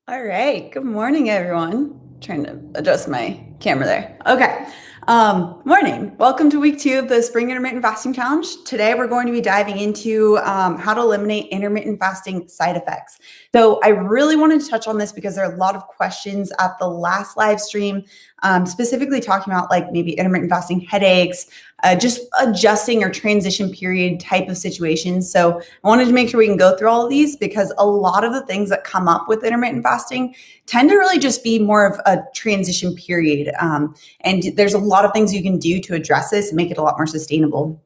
All right. Good morning, everyone. Trying to adjust my camera there. Okay. Morning. Welcome to week 2 of the Spring Intermittent Fasting Challenge. Today, we're going to be diving into how to eliminate intermittent fasting side effects. So I really wanted to touch on this because there are a lot of questions at the last live stream, specifically talking about like maybe intermittent fasting headaches, just adjusting or transition period type of situations. So I wanted to make sure we can go through all of these because a lot of the things that come up with intermittent fasting tend to really just be more of a transition period. And there's a lot of things you can do to address this and make it a lot more sustainable.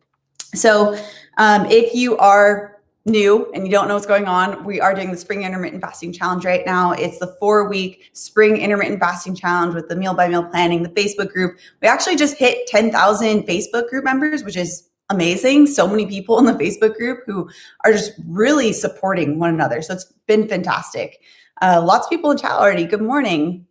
So if you are new and you don't know what's going on, we are doing the Spring Intermittent Fasting Challenge right now. It's the 4-week Spring Intermittent Fasting Challenge with the meal by meal planning, the Facebook group. We actually just hit 10,000 Facebook group members, which is amazing. So many people in the Facebook group who are just really supporting one another. So it's been fantastic. Lots of people in chat already. Good morning.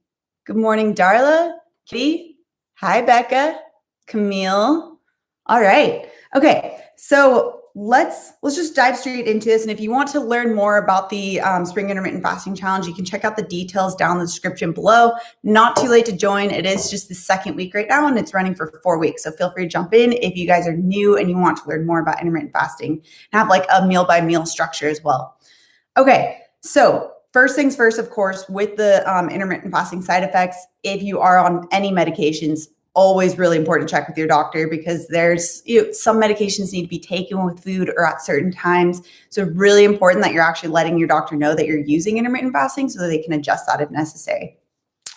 Good morning, Darla, Kitty. Hi, Becca, Camille. All right. Okay. So let's just dive straight into this. And if you want to learn more about the Spring Intermittent Fasting Challenge, you can check out the details down in the description below. Not too late to join. It is just the 2nd week right now, and it's running for 4 weeks. So feel free to jump in if you guys are new and you want to learn more about intermittent fasting and have like a meal by meal structure as well. Okay, so first things first, of course, with the intermittent fasting side effects, if you are on any medications, always really important to check with your doctor because there's some medications need to be taken with food or at certain times. So really important that you're actually letting your doctor know that you're using intermittent fasting so that they can adjust that if necessary.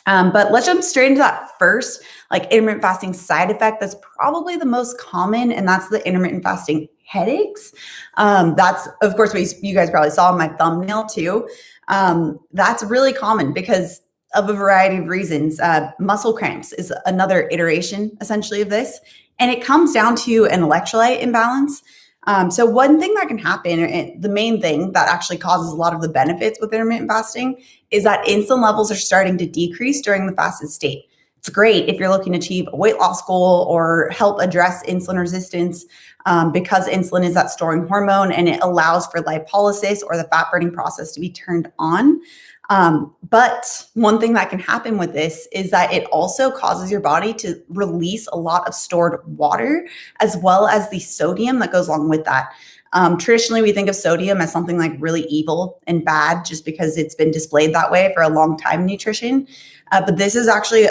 But let's jump straight into that first, like intermittent fasting side effect that's probably the most common, and that's the intermittent fasting headaches. That's, of course, what you guys probably saw in my thumbnail too. That's really common because of a variety of reasons. Muscle cramps is another iteration, essentially, of this. And it comes down to an electrolyte imbalance. So one thing that can happen, and the main thing that actually causes a lot of the benefits with intermittent fasting, is that insulin levels are starting to decrease during the fasted state. It's great if you're looking to achieve a weight loss goal or help address insulin resistance because insulin is that storing hormone and it allows for lipolysis or the fat burning process to be turned on. But one thing that can happen with this is that it also causes your body to release a lot of stored water as well as the sodium that goes along with that. Traditionally, we think of sodium as something like really evil and bad just because it's been displayed that way for a long time in nutrition. But this is actually,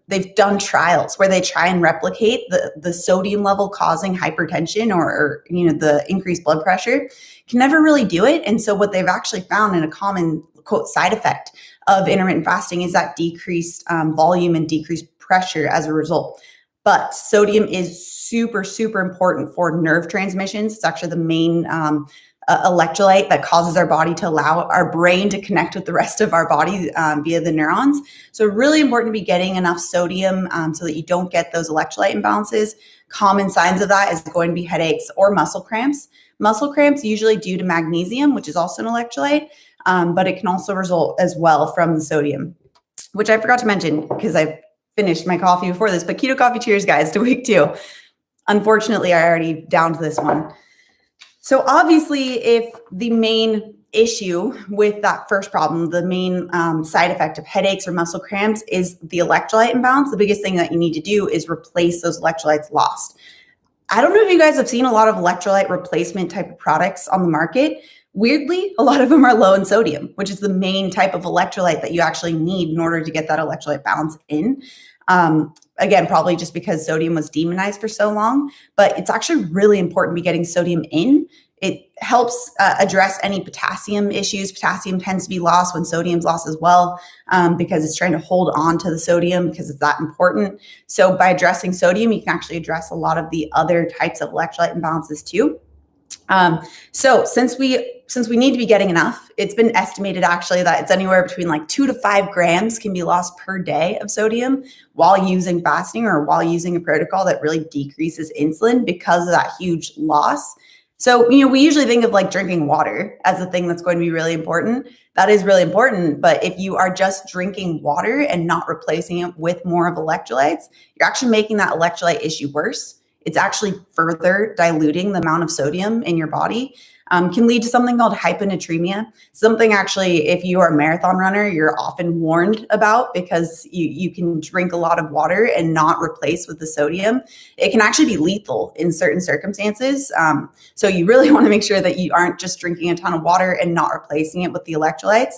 they've done trials where they try and replicate the sodium level causing hypertension or the increased blood pressure, can never really do it. And so what they've actually found in a common quote side effect of intermittent fasting is that decreased volume and decreased pressure as a result. But sodium is super, super important for nerve transmissions. It's actually the main electrolyte that causes our body to allow our brain to connect with the rest of our body via the neurons. So really important to be getting enough sodium so that you don't get those electrolyte imbalances. Common signs of that is going to be headaches or muscle cramps. Muscle cramps usually due to magnesium, which is also an electrolyte, but it can also result as well from the sodium, which I forgot to mention because I finished my coffee before this, but keto coffee cheers, guys, to week 2. Unfortunately, I already downed this one. So obviously, if the main issue with that first problem, the main side effect of headaches or muscle cramps is the electrolyte imbalance, the biggest thing that you need to do is replace those electrolytes lost. I don't know if you guys have seen a lot of electrolyte replacement type of products on the market. Weirdly, a lot of them are low in sodium, which is the main type of electrolyte that you actually need in order to get that electrolyte balance in. Again, probably just because sodium was demonized for so long, but it's actually really important to be getting sodium in. It helps address any potassium issues. Potassium tends to be lost when sodium's lost as well because it's trying to hold on to the sodium because it's that important. So by addressing sodium, you can actually address a lot of the other types of electrolyte imbalances too. So since we need to be getting enough, it's been estimated actually that it's anywhere between like 2 to 5 grams can be lost per day of sodium while using fasting or while using a protocol that really decreases insulin because of that huge loss. So, we usually think of like drinking water as a thing that's going to be really important. That is really important. But if you are just drinking water and not replacing it with more of electrolytes, you're actually making that electrolyte issue worse. It's actually further diluting the amount of sodium in your body. can lead to something called hyponatremia. Something actually, if you are a marathon runner, you're often warned about because you can drink a lot of water and not replace with the sodium. It can actually be lethal in certain circumstances. So you really want to make sure that you aren't just drinking a ton of water and not replacing it with the electrolytes.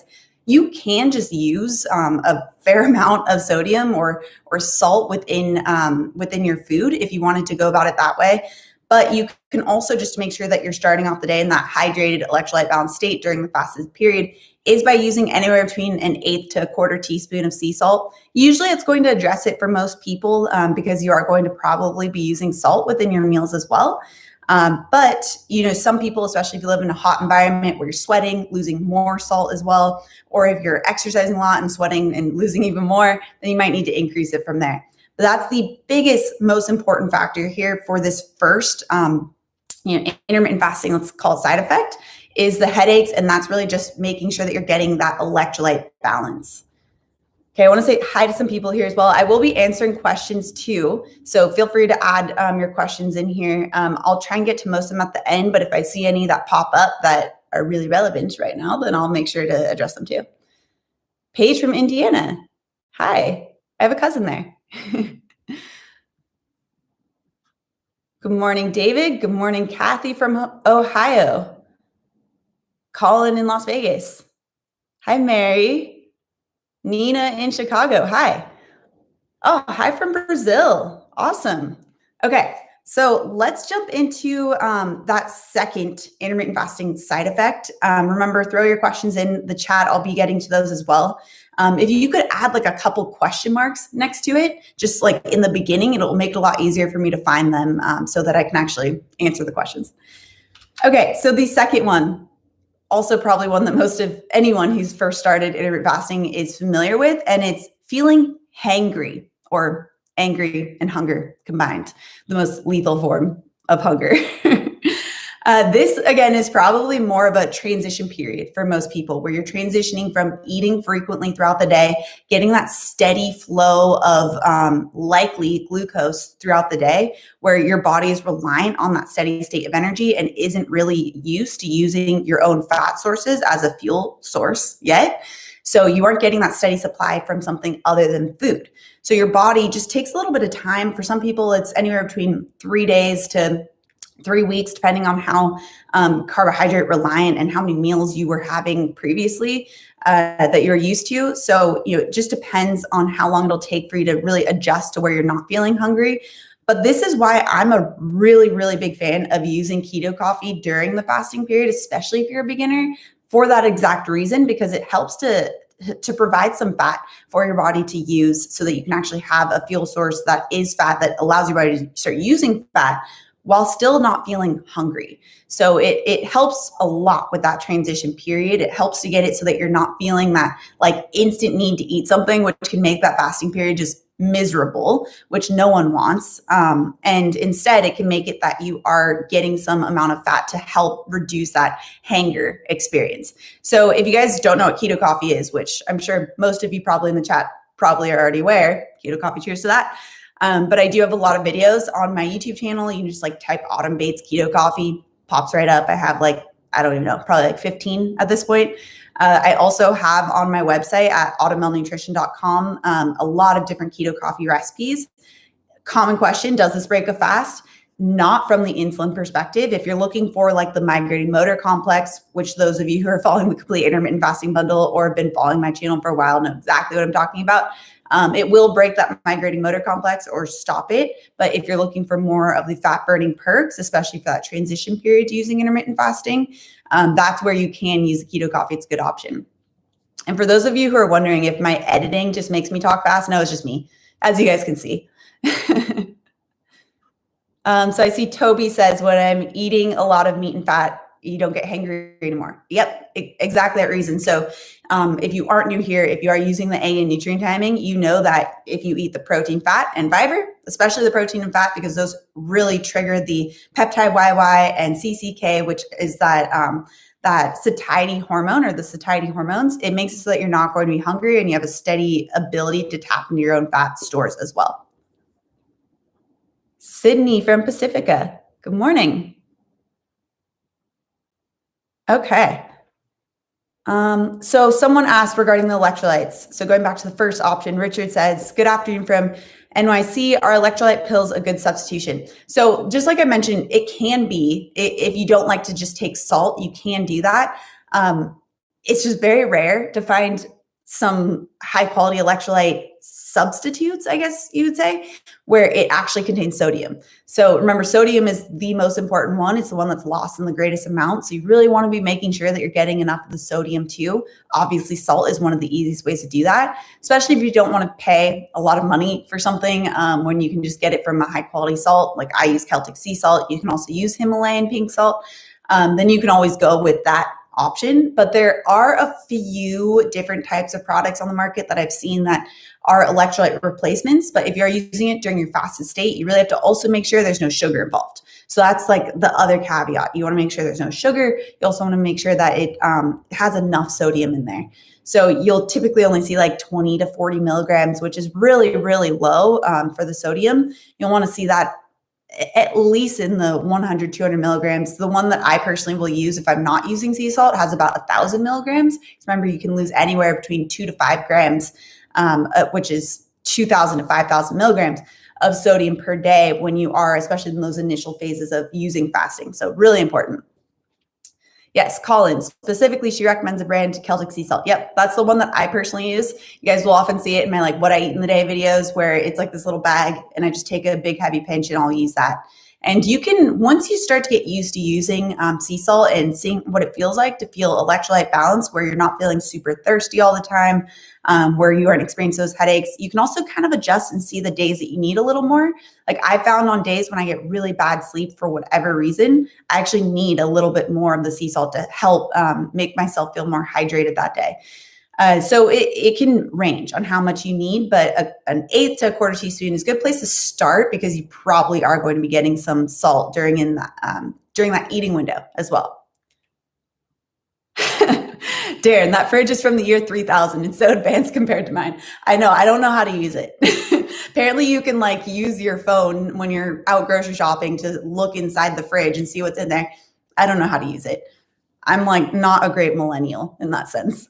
You can just use a fair amount of sodium or salt within your food if you wanted to go about it that way. But you can also just make sure that you're starting off the day in that hydrated, electrolyte balanced state during the fasted period is by using anywhere between an eighth to a quarter teaspoon of sea salt. Usually it's going to address it for most people because you are going to probably be using salt within your meals as well. But some people, especially if you live in a hot environment where you're sweating, losing more salt as well, or if you're exercising a lot and sweating and losing even more, then you might need to increase it from there. But that's the biggest, most important factor here for this first, intermittent fasting, let's call it side effect, is the headaches. And that's really just making sure that you're getting that electrolyte balance. Okay, I want to say hi to some people here as well. I will be answering questions too, so feel free to add your questions in here. I'll try and get to most of them at the end, but if I see any that pop up that are really relevant right now, then I'll make sure to address them too. Paige from Indiana. Hi, I have a cousin there. Good morning, David. Good morning, Kathy from Ohio. Colin in Las Vegas. Hi, Mary. Nina in Chicago. Hi. Oh, hi from Brazil. Awesome. Okay, so let's jump into that second intermittent fasting side effect. Remember, throw your questions in the chat. I'll be getting to those as well. If you could add like a couple question marks next to it, just like in the beginning, it'll make it a lot easier for me to find them so that I can actually answer the questions. Okay, so the second one, also probably one that most of anyone who's first started intermittent fasting is familiar with, and it's feeling hangry or angry and hunger combined, the most lethal form of hunger. This, again, is probably more of a transition period for most people where you're transitioning from eating frequently throughout the day, getting that steady flow of likely glucose throughout the day, where your body is reliant on that steady state of energy and isn't really used to using your own fat sources as a fuel source yet. So you aren't getting that steady supply from something other than food. So your body just takes a little bit of time. For some people, it's anywhere between 3 days to 3 weeks, depending on how carbohydrate reliant and how many meals you were having previously that you're used to. So, it just depends on how long it'll take for you to really adjust to where you're not feeling hungry. But this is why I'm a really, really big fan of using keto coffee during the fasting period, especially if you're a beginner, for that exact reason, because it helps to provide some fat for your body to use so that you can actually have a fuel source that is fat that allows your body to start using fat while still not feeling hungry. So it helps a lot with that transition period. It helps to get it so that you're not feeling that like instant need to eat something, which can make that fasting period just miserable, which no one wants. And instead, it can make it that you are getting some amount of fat to help reduce that hanger experience. So if you guys don't know what keto coffee is, which I'm sure most of you probably in the chat probably are already aware, keto coffee, cheers to that. But I do have a lot of videos on my YouTube channel. You can just like type Autumn Bates keto coffee, pops right up. I have I don't even know, probably 15 at this point. I also have on my website at autumnmelnutrition.com a lot of different keto coffee recipes. Common question, does this break a fast? Not from the insulin perspective. If you're looking for like the migrating motor complex, which those of you who are following the complete intermittent fasting bundle or have been following my channel for a while know exactly what I'm talking about. It will break that migrating motor complex or stop it. But if you're looking for more of the fat burning perks, especially for that transition period to using intermittent fasting, that's where you can use a keto coffee. It's a good option. And for those of you who are wondering if my editing just makes me talk fast, no, it's just me, as you guys can see. So I see Toby says, when I'm eating a lot of meat and fat, you don't get hangry anymore. Yep, exactly that reason. So if you aren't new here, if you are using the A in nutrient timing, you know that if you eat the protein, fat, and fiber, especially the protein and fat, because those really trigger the peptide YY and CCK, which is that satiety hormone or the satiety hormones. It makes it so that you're not going to be hungry and you have a steady ability to tap into your own fat stores as well. Sydney from Pacifica. Good morning. Okay. So someone asked regarding the electrolytes. So going back to the first option, Richard says, good afternoon from NYC. Are electrolyte pills a good substitution? So just like I mentioned, it can be, if you don't like to just take salt, you can do that. It's just very rare to find some high quality electrolyte substitutes, I guess you would say, where it actually contains sodium. So remember, sodium is the most important one. It's the one that's lost in the greatest amount. So you really want to be making sure that you're getting enough of the sodium too. Obviously, salt is one of the easiest ways to do that, especially if you don't want to pay a lot of money for something when you can just get it from a high quality salt. Like I use Celtic sea salt. You can also use Himalayan pink salt. Then you can always go with that option. But there are a few different types of products on the market that I've seen that are electrolyte replacements. But if you're using it during your fasted state, you really have to also make sure there's no sugar involved. So that's like the other caveat. You want to make sure there's no sugar. You also want to make sure that it has enough sodium in there. So you'll typically only see like 20 to 40 milligrams, which is really, really low for the sodium. You'll want to see that at least in the 100, 200 milligrams. The one that I personally will use if I'm not using sea salt has about 1,000 milligrams. Remember, you can lose anywhere between 2 to 5 grams, which is 2,000 to 5,000 milligrams of sodium per day when you are, especially in those initial phases of using fasting. So really important. Yes, Colin, specifically, she recommends a brand Celtic sea salt. Yep, that's the one that I personally use. You guys will often see it in my like what I eat in the day videos where it's like this little bag and I just take a big heavy pinch and I'll use that. And you can, once you start to get used to using sea salt and seeing what it feels like to feel electrolyte balance, where you're not feeling super thirsty all the time, where you aren't experiencing those headaches, you can also kind of adjust and see the days that you need a little more. Like I found on days when I get really bad sleep for whatever reason, I actually need a little bit more of the sea salt to help make myself feel more hydrated that day. So it can range on how much you need, but an eighth to a quarter teaspoon is a good place to start because you probably are going to be getting some salt during that eating window as well. Darren, that fridge is from the year 3000. It's so advanced compared to mine. I know. I don't know how to use it. Apparently you can like use your phone when you're out grocery shopping to look inside the fridge and see what's in there. I don't know how to use it. I'm like not a great millennial in that sense.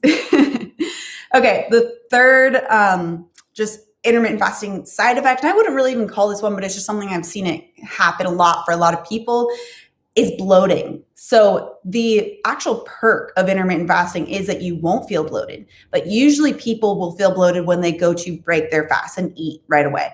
Okay, the third just intermittent fasting side effect, and I wouldn't really even call this one, but it's just something I've seen it happen a lot for a lot of people, is bloating. So the actual perk of intermittent fasting is that you won't feel bloated, but usually people will feel bloated when they go to break their fast and eat right away.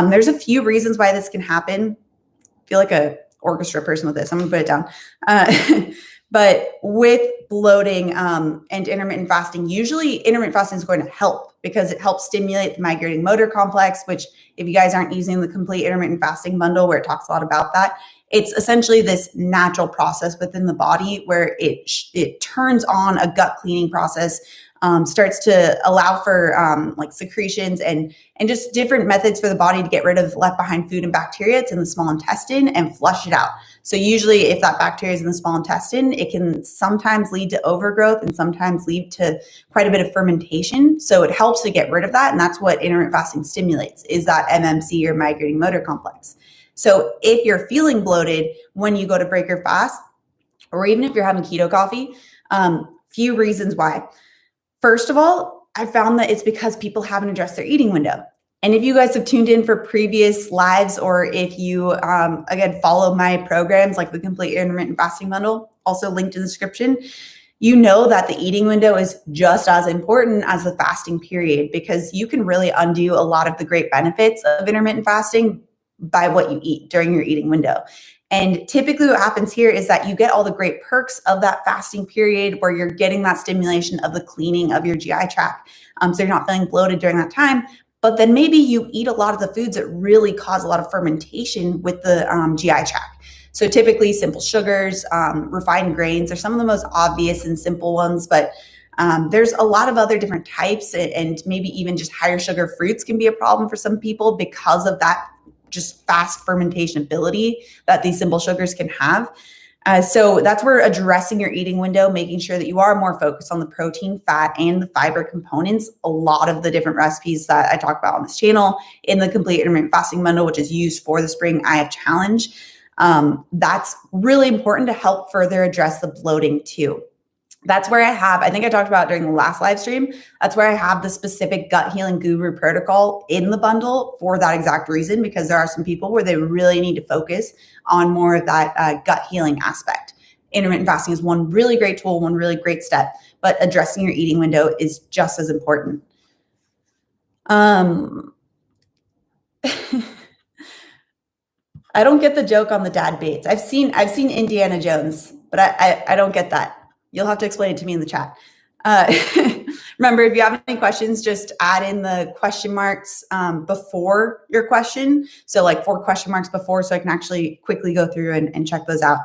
There's a few reasons why this can happen. I feel like a orchestra person with this. I'm gonna put it down. But with bloating and intermittent fasting, usually intermittent fasting is going to help because it helps stimulate the migrating motor complex, which if you guys aren't using the complete intermittent fasting bundle where it talks a lot about that, it's essentially this natural process within the body where it turns on a gut cleaning process, starts to allow for like secretions and just different methods for the body to get rid of left behind food and bacteria. It's in the small intestine and flush it out. So usually if that bacteria is in the small intestine, it can sometimes lead to overgrowth and sometimes lead to quite a bit of fermentation. So it helps to get rid of that. And that's what intermittent fasting stimulates, is that MMC or migrating motor complex. So if you're feeling bloated when you go to break your fast, or even if you're having keto coffee, few reasons why. First of all, I found that it's because people haven't addressed their eating window. And if you guys have tuned in for previous lives, or if you, again, follow my programs like the Complete Intermittent Fasting Bundle, also linked in the description, you know that the eating window is just as important as the fasting period, because you can really undo a lot of the great benefits of intermittent fasting by what you eat during your eating window. And typically what happens here is that you get all the great perks of that fasting period where you're getting that stimulation of the cleaning of your GI tract. So you're not feeling bloated during that time. But then maybe you eat a lot of the foods that really cause a lot of fermentation with the GI tract. So typically simple sugars, refined grains are some of the most obvious and simple ones, but there's a lot of other different types, and maybe even just higher sugar fruits can be a problem for some people because of that just fast fermentation ability that these simple sugars can have. So that's where addressing your eating window, making sure that you are more focused on the protein, fat, and the fiber components. A lot of the different recipes that I talk about on this channel in the Complete Intermittent Fasting Bundle, which is used for the Spring IF Challenge, That's really important to help further address the bloating too. That's where I think I talked about during the last live stream, that's where I have the specific gut healing guru protocol in the bundle for that exact reason, because there are some people where they really need to focus on more of that gut healing aspect. Intermittent fasting is one really great tool, one really great step, but addressing your eating window is just as important. I don't get the joke on the dad baits. I've seen Indiana Jones, but I don't get that. You'll have to explain it to me in the chat. Remember, if you have any questions, just add in the question marks before your question. So like 4 question marks before, so I can actually quickly go through and check those out.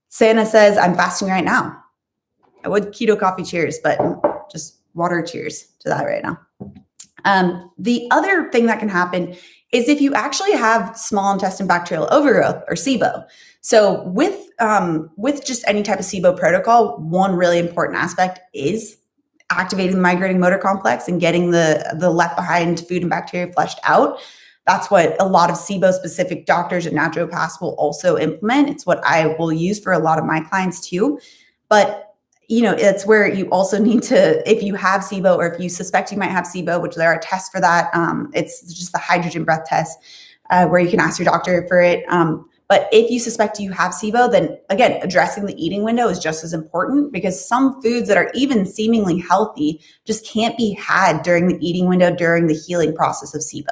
Santa says, I'm fasting right now. I would keto coffee cheers, but just water cheers to that right now. The other thing that can happen is if you actually have small intestine bacterial overgrowth or SIBO. So with just any type of SIBO protocol, one really important aspect is activating the migrating motor complex and getting the left behind food and bacteria flushed out. That's what a lot of SIBO specific doctors and naturopaths will also implement. It's what I will use for a lot of my clients too. But it's where you also need to, if you have SIBO or if you suspect you might have SIBO, which there are tests for that. It's just the hydrogen breath test where you can ask your doctor for it. But if you suspect you have SIBO, then again, addressing the eating window is just as important, because some foods that are even seemingly healthy just can't be had during the eating window during the healing process of SIBO.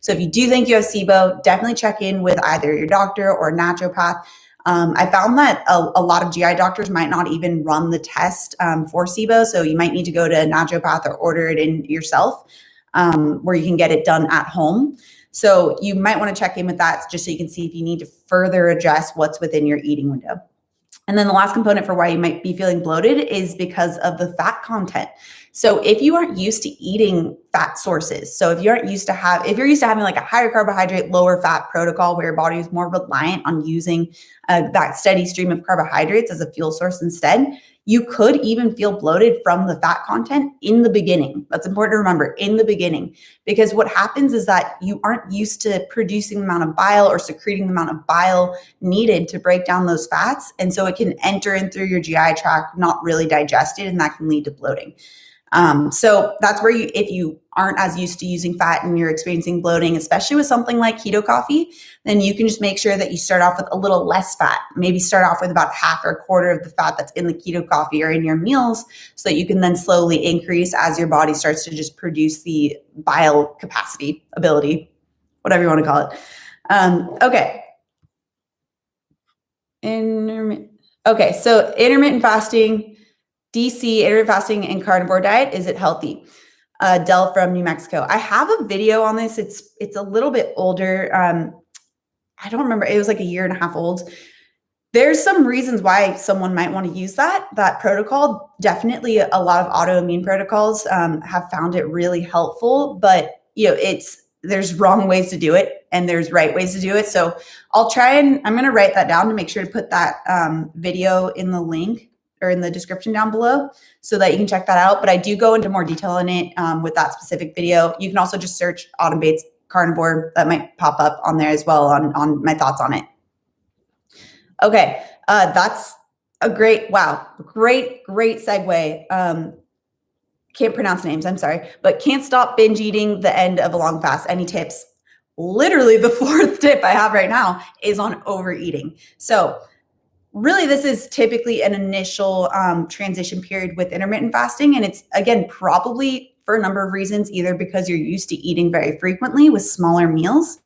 So if you do think you have SIBO, definitely check in with either your doctor or a naturopath. I found that a lot of GI doctors might not even run the test for SIBO. So you might need to go to a naturopath or order it in yourself where you can get it done at home. So you might want to check in with that just so you can see if you need to further address what's within your eating window. And then the last component for why you might be feeling bloated is because of the fat content. So if you aren't used to eating fat sources, so if you're used to having like a higher carbohydrate, lower fat protocol where your body is more reliant on using that steady stream of carbohydrates as a fuel source instead, you could even feel bloated from the fat content in the beginning. That's important to remember, in the beginning, because what happens is that you aren't used to producing the amount of bile or secreting the amount of bile needed to break down those fats. And so it can enter in through your GI tract, not really digested, and that can lead to bloating. So that's where if you aren't as used to using fat and you're experiencing bloating, especially with something like keto coffee, then you can just make sure that you start off with a little less fat. Maybe start off with about half or a quarter of the fat that's in the keto coffee or in your meals, so that you can then slowly increase as your body starts to just produce the bile capacity, ability, whatever you want to call it. Okay. Okay. So intermittent fasting, DC, intermittent fasting and carnivore diet, is it healthy? Del from New Mexico. I have a video on this. It's a little bit older. I don't remember. It was like a year and a half old. There's some reasons why someone might want to use that protocol. Definitely a lot of autoimmune protocols have found it really helpful, but there's wrong ways to do it and there's right ways to do it. So I'm going to write that down to make sure to put that video in the link or in the description down below so that you can check that out. But I do go into more detail in it with that specific video. You can also just search Autumn Bates carnivore. That might pop up on there as well on my thoughts on it. Okay. That's a great segue. Can't pronounce names. I'm sorry, but can't stop binge eating the end of a long fast. Any tips? Literally the 4th tip I have right now is on overeating. So really, this is typically an initial transition period with intermittent fasting. And it's, again, probably for a number of reasons, either because you're used to eating very frequently with smaller meals,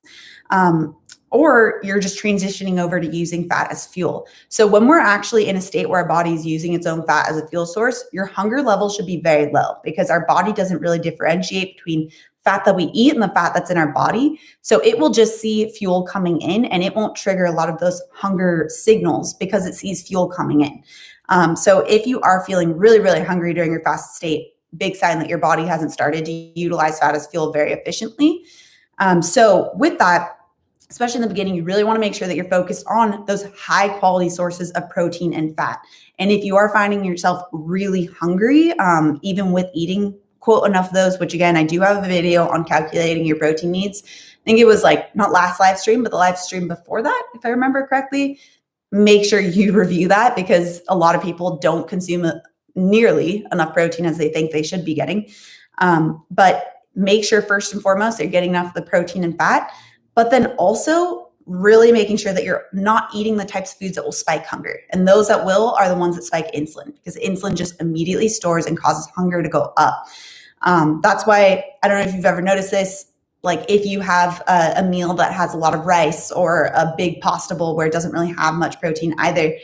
or you're just transitioning over to using fat as fuel. So when we're actually in a state where our body is using its own fat as a fuel source, your hunger level should be very low, because our body doesn't really differentiate between fat that we eat and the fat that's in our body. So it will just see fuel coming in and it won't trigger a lot of those hunger signals because it sees fuel coming in. So if you are feeling really, really hungry during your fast state, big sign that your body hasn't started to utilize fat as fuel very efficiently. So with that, especially in the beginning, you really want to make sure that you're focused on those high quality sources of protein and fat. And if you are finding yourself really hungry, even with eating quote enough of those, which again, I do have a video on calculating your protein needs. I think it was like not last live stream, but the live stream before that, if I remember correctly. Make sure you review that because a lot of people don't consume nearly enough protein as they think they should be getting. But make sure first and foremost, you're getting enough of the protein and fat, but then also really making sure that you're not eating the types of foods that will spike hunger. And those that will are the ones that spike insulin, because insulin just immediately stores and causes hunger to go up. That's why, I don't know if you've ever noticed this, like if you have a meal that has a lot of rice or a big pasta bowl where it doesn't really have much protein either,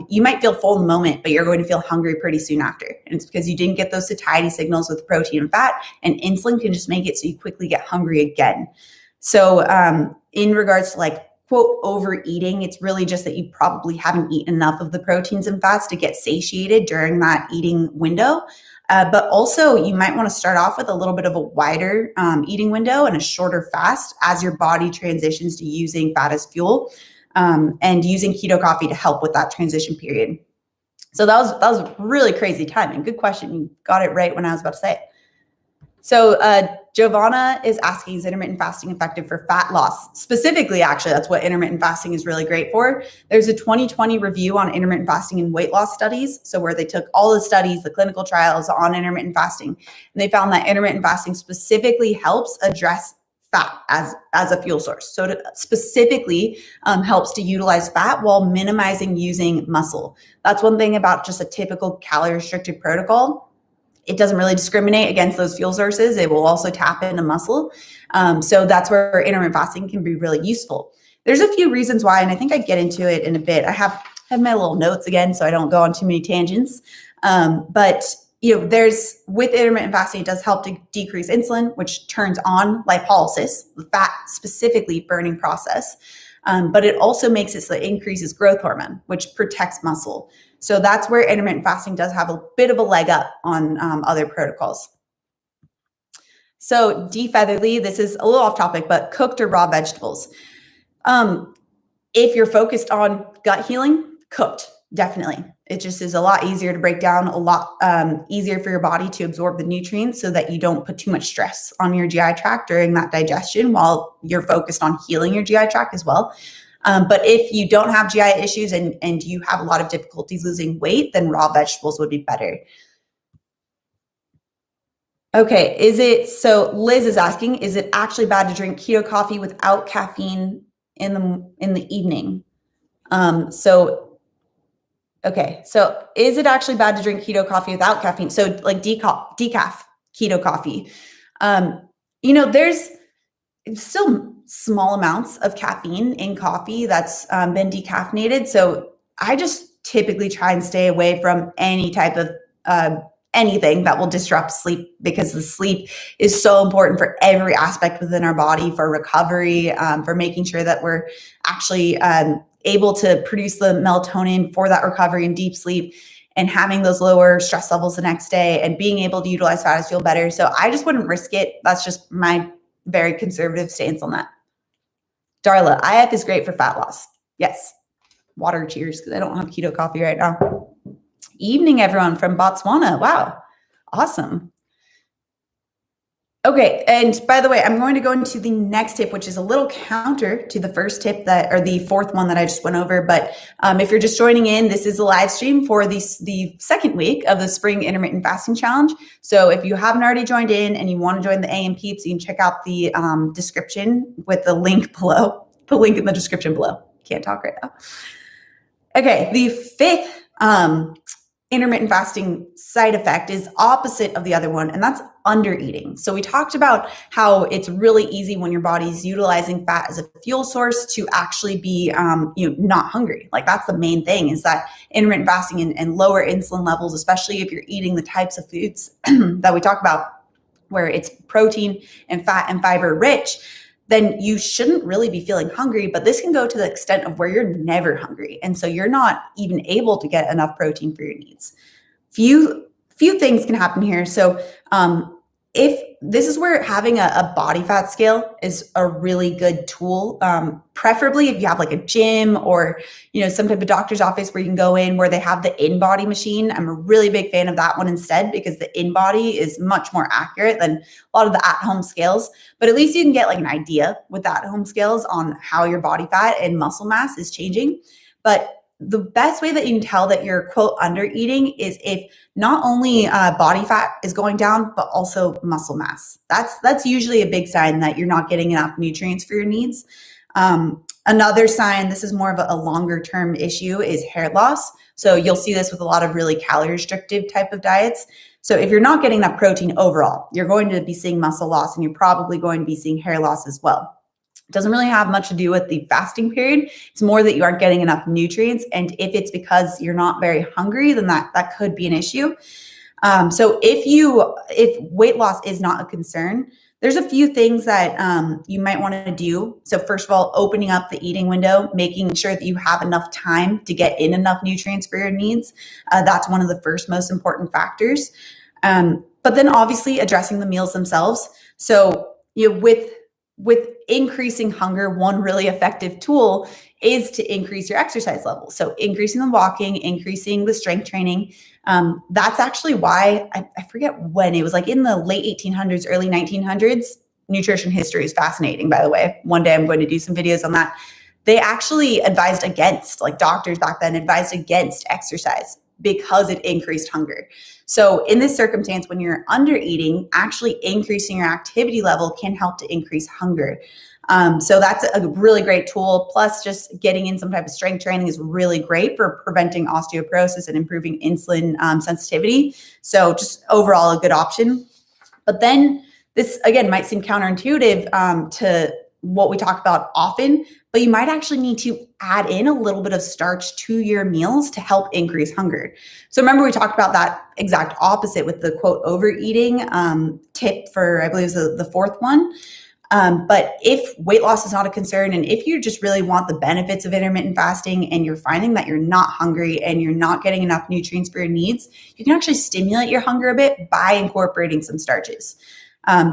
you might feel full in the moment, but you're going to feel hungry pretty soon after. And it's because you didn't get those satiety signals with protein and fat, and insulin can just make it so you quickly get hungry again. So in regards to like, quote, overeating, it's really just that you probably haven't eaten enough of the proteins and fats to get satiated during that eating window. But also you might want to start off with a little bit of a wider eating window and a shorter fast as your body transitions to using fat as fuel, and using keto coffee to help with that transition period. So that was really crazy timing. Good question. You got it right when I was about to say it. So Giovanna is asking, is intermittent fasting effective for fat loss? Specifically, actually, that's what intermittent fasting is really great for. There's a 2020 review on intermittent fasting and weight loss studies. So where they took all the studies, the clinical trials on intermittent fasting, and they found that intermittent fasting specifically helps address fat as a fuel source. So it specifically helps to utilize fat while minimizing using muscle. That's one thing about just a typical calorie restricted protocol. It doesn't really discriminate against those fuel sources. It will also tap into muscle. So that's where intermittent fasting can be really useful. There's a few reasons why, and I think I get into it in a bit. I have my little notes again, so I don't go on too many tangents. But there's, with intermittent fasting, it does help to decrease insulin, which turns on lipolysis, the fat specifically burning process. But it also makes it so it increases growth hormone, which protects muscle. So that's where intermittent fasting does have a bit of a leg up on other protocols. So defeatherly, this is a little off topic, but cooked or raw vegetables. If you're focused on gut healing, cooked, definitely. It just is a lot easier to break down, a lot easier for your body to absorb the nutrients so that you don't put too much stress on your GI tract during that digestion while you're focused on healing your GI tract as well. But if you don't have GI issues and you have a lot of difficulties losing weight, then raw vegetables would be better. Okay, so Liz is asking, is it actually bad to drink keto coffee without caffeine in the evening? So is it actually bad to drink keto coffee without caffeine? So like decaf keto coffee. There's still small amounts of caffeine in coffee that's been decaffeinated. So I just typically try and stay away from any type of anything that will disrupt sleep, because the sleep is so important for every aspect within our body, for recovery, for making sure that we're actually able to produce the melatonin for that recovery and deep sleep, and having those lower stress levels the next day, and being able to utilize fat as fuel better. So I just wouldn't risk it. That's just my very conservative stance on that. Darla, IF is great for fat loss. Yes. Water cheers, because I don't have keto coffee right now. Evening, everyone from Botswana. Wow. Awesome. Okay. And by the way, I'm going to go into the next tip, which is a little counter to the first tip or the fourth one that I just went over. But if you're just joining in, this is a live stream for the second week of the Spring Intermittent Fasting Challenge. So if you haven't already joined in and you want to join the AM Peeps, you can check out the description with the link below. The link in the description below. Can't talk right now. Okay. The fifth intermittent fasting side effect is opposite of the other one, and that's undereating. So we talked about how it's really easy when your body's utilizing fat as a fuel source to actually be not hungry. Like, that's the main thing, is that intermittent fasting and lower insulin levels, especially if you're eating the types of foods that we talk about where it's protein and fat and fiber rich, then you shouldn't really be feeling hungry. But this can go to the extent of where you're never hungry. And so you're not even able to get enough protein for your needs. Few things can happen here. So if this is where having a body fat scale is a really good tool, preferably if you have like a gym or, some type of doctor's office where you can go in where they have the InBody machine. I'm a really big fan of that one instead, because the InBody is much more accurate than a lot of the at-home scales, but at least you can get like an idea with the at-home scales on how your body fat and muscle mass is changing. But the best way that you can tell that you're quote under eating is if not only body fat is going down, but also muscle mass. That's usually a big sign that you're not getting enough nutrients for your needs. Another sign, this is more of a longer term issue, is hair loss. So you'll see this with a lot of really calorie restrictive type of diets. So if you're not getting enough protein overall, you're going to be seeing muscle loss, and you're probably going to be seeing hair loss as well. It doesn't really have much to do with the fasting period. It's more that you aren't getting enough nutrients. And if it's because you're not very hungry, then that could be an issue. So if weight loss is not a concern, there's a few things that you might want to do. So first of all, opening up the eating window, making sure that you have enough time to get in enough nutrients for your needs. That's one of the first most important factors. But then obviously addressing the meals themselves. So with increasing hunger, one really effective tool is to increase your exercise level. So increasing the walking, increasing the strength training. That's actually why, I forget when, it was like in the late 1800s, early 1900s. Nutrition history is fascinating, by the way. One day I'm going to do some videos on that. They actually advised against, like doctors back then advised against exercise because it increased hunger. So in this circumstance, when you're under eating, actually increasing your activity level can help to increase hunger. So that's a really great tool. Plus, just getting in some type of strength training is really great for preventing osteoporosis and improving insulin sensitivity. So just overall a good option. But then this, again, might seem counterintuitive to what we talk about often, but you might actually need to add in a little bit of starch to your meals to help increase hunger. So remember, we talked about that exact opposite with the quote overeating tip for, I believe, the fourth one. But if weight loss is not a concern, and if you just really want the benefits of intermittent fasting and you're finding that you're not hungry and you're not getting enough nutrients for your needs, you can actually stimulate your hunger a bit by incorporating some starches.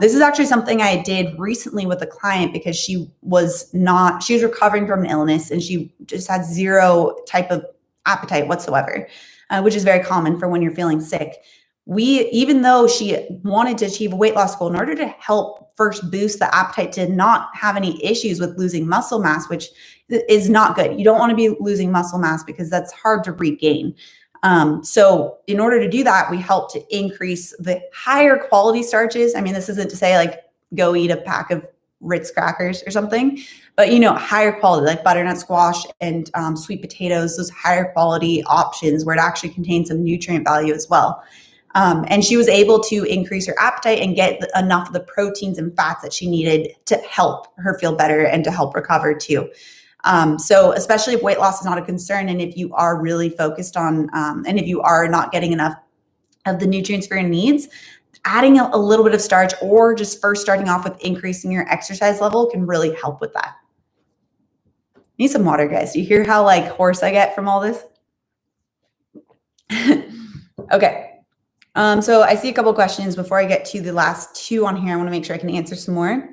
This is actually something I did recently with a client because she was recovering from an illness and she just had zero type of appetite whatsoever, which is very common for when you're feeling sick. Even though she wanted to achieve a weight loss goal, in order to help first boost the appetite to not have any issues with losing muscle mass, which is not good. You don't want to be losing muscle mass because that's hard to regain. So in order to do that, we help to increase the higher quality starches. I mean, this isn't to say like go eat a pack of Ritz crackers or something, but higher quality like butternut squash and sweet potatoes, those higher quality options where it actually contains some nutrient value as well. And she was able to increase her appetite and get enough of the proteins and fats that she needed to help her feel better and to help recover too. So especially if weight loss is not a concern, and if you are really focused on, and if you are not getting enough of the nutrients for your needs, adding a little bit of starch or just first starting off with increasing your exercise level can really help with that. Need some water, guys. Do you hear how hoarse I get from all this? Okay. So I see a couple questions before I get to the last two on here. I want to make sure I can answer some more.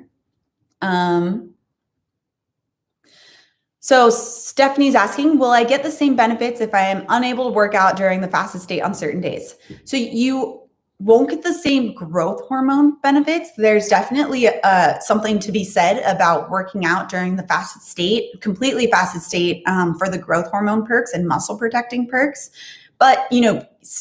So Stephanie's asking, will I get the same benefits if I am unable to work out during the fasted state on certain days? So you won't get the same growth hormone benefits. There's definitely something to be said about working out during the fasted state, completely fasted state, for the growth hormone perks and muscle protecting perks. But,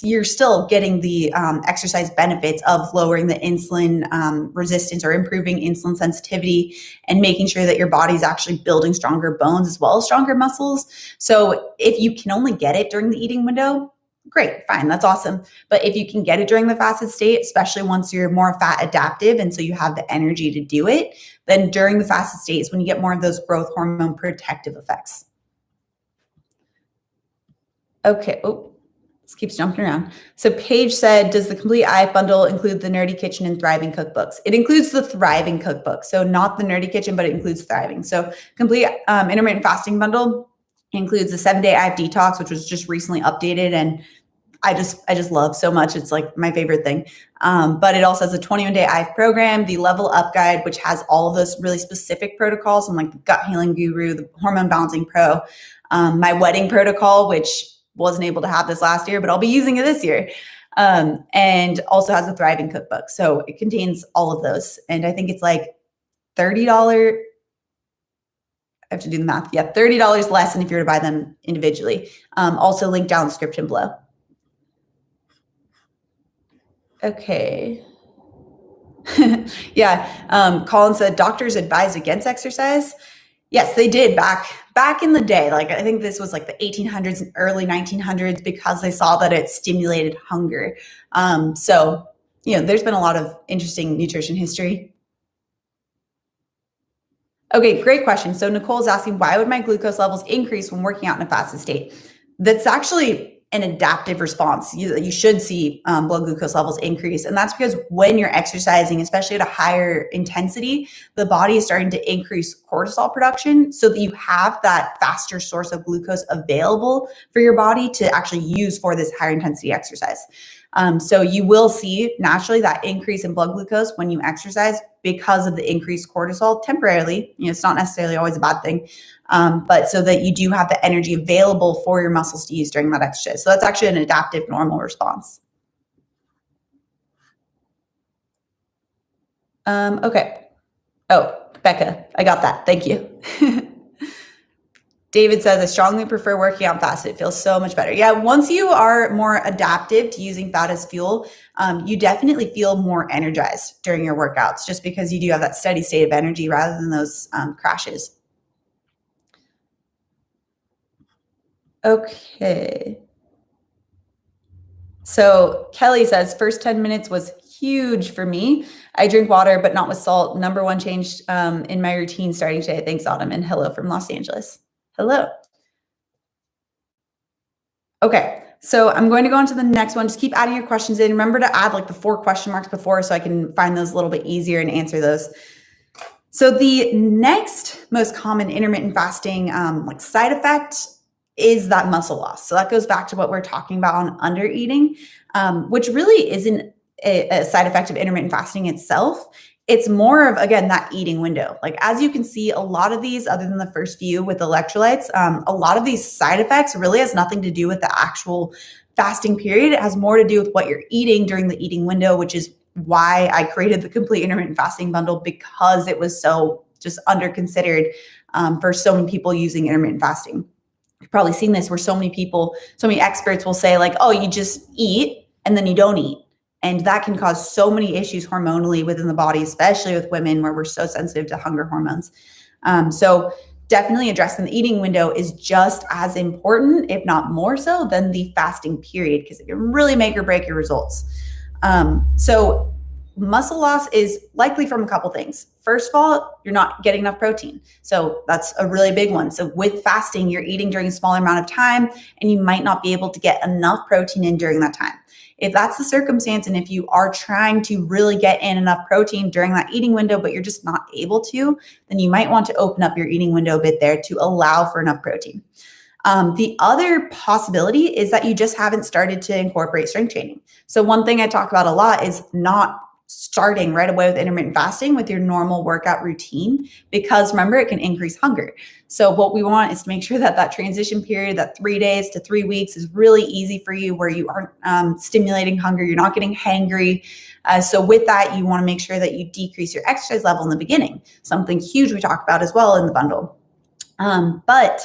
you're still getting the exercise benefits of lowering the insulin resistance or improving insulin sensitivity and making sure that your body's actually building stronger bones as well as stronger muscles. So if you can only get it during the eating window, great, fine, that's awesome. But if you can get it during the fasted state, especially once you're more fat adaptive and so you have the energy to do it, then during the fasted state is when you get more of those growth hormone protective effects. Okay. Oh. This keeps jumping around. So Paige said, does the Complete IF bundle include the Nerdy Kitchen and Thriving cookbooks? It includes the Thriving cookbook. So not the Nerdy Kitchen, but it includes Thriving. So Complete Intermittent Fasting bundle includes the 7-day IF detox, which was just recently updated. And I just love so much. It's like my favorite thing. But it also has a 21-day IVE program, the Level Up Guide, which has all of those really specific protocols, and like the Gut Healing Guru, the Hormone Balancing Pro, my wedding protocol, which wasn't able to have this last year, but I'll be using it this year. And also has a Thriving Cookbook. So it contains all of those. And I think it's like $30. I have to do the math. Yeah, $30 less than if you were to buy them individually. Also linked down in the description below. Okay. Yeah. Colin said doctors advise against exercise. Yes, they did back in the day. Like I think this was like the 1800s and early 1900s because they saw that it stimulated hunger. So, there's been a lot of interesting nutrition history. Okay, great question. So Nicole's asking, why would my glucose levels increase when working out in a fasted state? That's actually an adaptive response. You should see blood glucose levels increase. And that's because when you're exercising, especially at a higher intensity, the body is starting to increase cortisol production so that you have that faster source of glucose available for your body to actually use for this higher intensity exercise. So you will see naturally that increase in blood glucose when you exercise because of the increased cortisol temporarily. It's not necessarily always a bad thing, but so that you do have the energy available for your muscles to use during that exercise. So that's actually an adaptive normal response. Okay. Oh, Becca, I got that. Thank you. David says, I strongly prefer working out fasted. It feels so much better. Yeah, once you are more adaptive to using fat as fuel, you definitely feel more energized during your workouts just because you do have that steady state of energy rather than those crashes. Okay. So Kelly says, first 10 minutes was huge for me. I drink water, but not with salt. Number one change in my routine starting today. Thanks, Autumn. And hello from Los Angeles. Hello. Okay, so I'm going to go on to the next one. Just keep adding your questions in. Remember to add like the 4 question marks before so I can find those a little bit easier and answer those. So the next most common intermittent fasting like side effect is that muscle loss. So that goes back to what we're talking about on under eating, which really isn't a side effect of intermittent fasting itself. It's more of, again, that eating window. Like as you can see, a lot of these, other than the first few with electrolytes, a lot of these side effects really has nothing to do with the actual fasting period. It has more to do with what you're eating during the eating window, which is why I created the complete intermittent fasting bundle, because it was so just under considered for so many people using intermittent fasting. You've probably seen this where so many experts will say like, oh, you just eat and then you don't eat. And that can cause so many issues hormonally within the body, especially with women where we're so sensitive to hunger hormones. So definitely addressing the eating window is just as important, if not more so, than the fasting period, because it can really make or break your results. So muscle loss is likely from a couple things. First of all, you're not getting enough protein. So that's a really big one. So with fasting, you're eating during a smaller amount of time, and you might not be able to get enough protein in during that time. If that's the circumstance, and if you are trying to really get in enough protein during that eating window, but you're just not able to, then you might want to open up your eating window a bit there to allow for enough protein. The other possibility is that you just haven't started to incorporate strength training. So one thing I talk about a lot is not starting right away with intermittent fasting with your normal workout routine, because remember, it can increase hunger. So what we want is to make sure that that transition period, that 3 days to 3 weeks, is really easy for you, where you aren't stimulating hunger, you're not getting hangry. So with that, you want to make sure that you decrease your exercise level in the beginning. Something huge we talk about as well in the bundle. But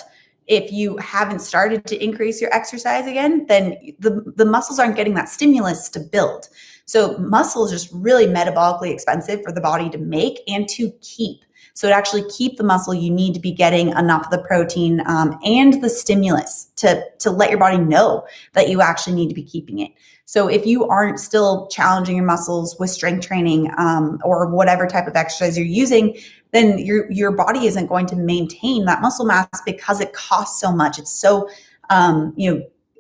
if you haven't started to increase your exercise again, then the muscles aren't getting that stimulus to build. So muscle is just really metabolically expensive for the body to make and to keep. So to actually keep the muscle, you need to be getting enough of the protein and the stimulus to let your body know that you actually need to be keeping it. So if you aren't still challenging your muscles with strength training or whatever type of exercise you're using, then your body isn't going to maintain that muscle mass because it costs so much. It's so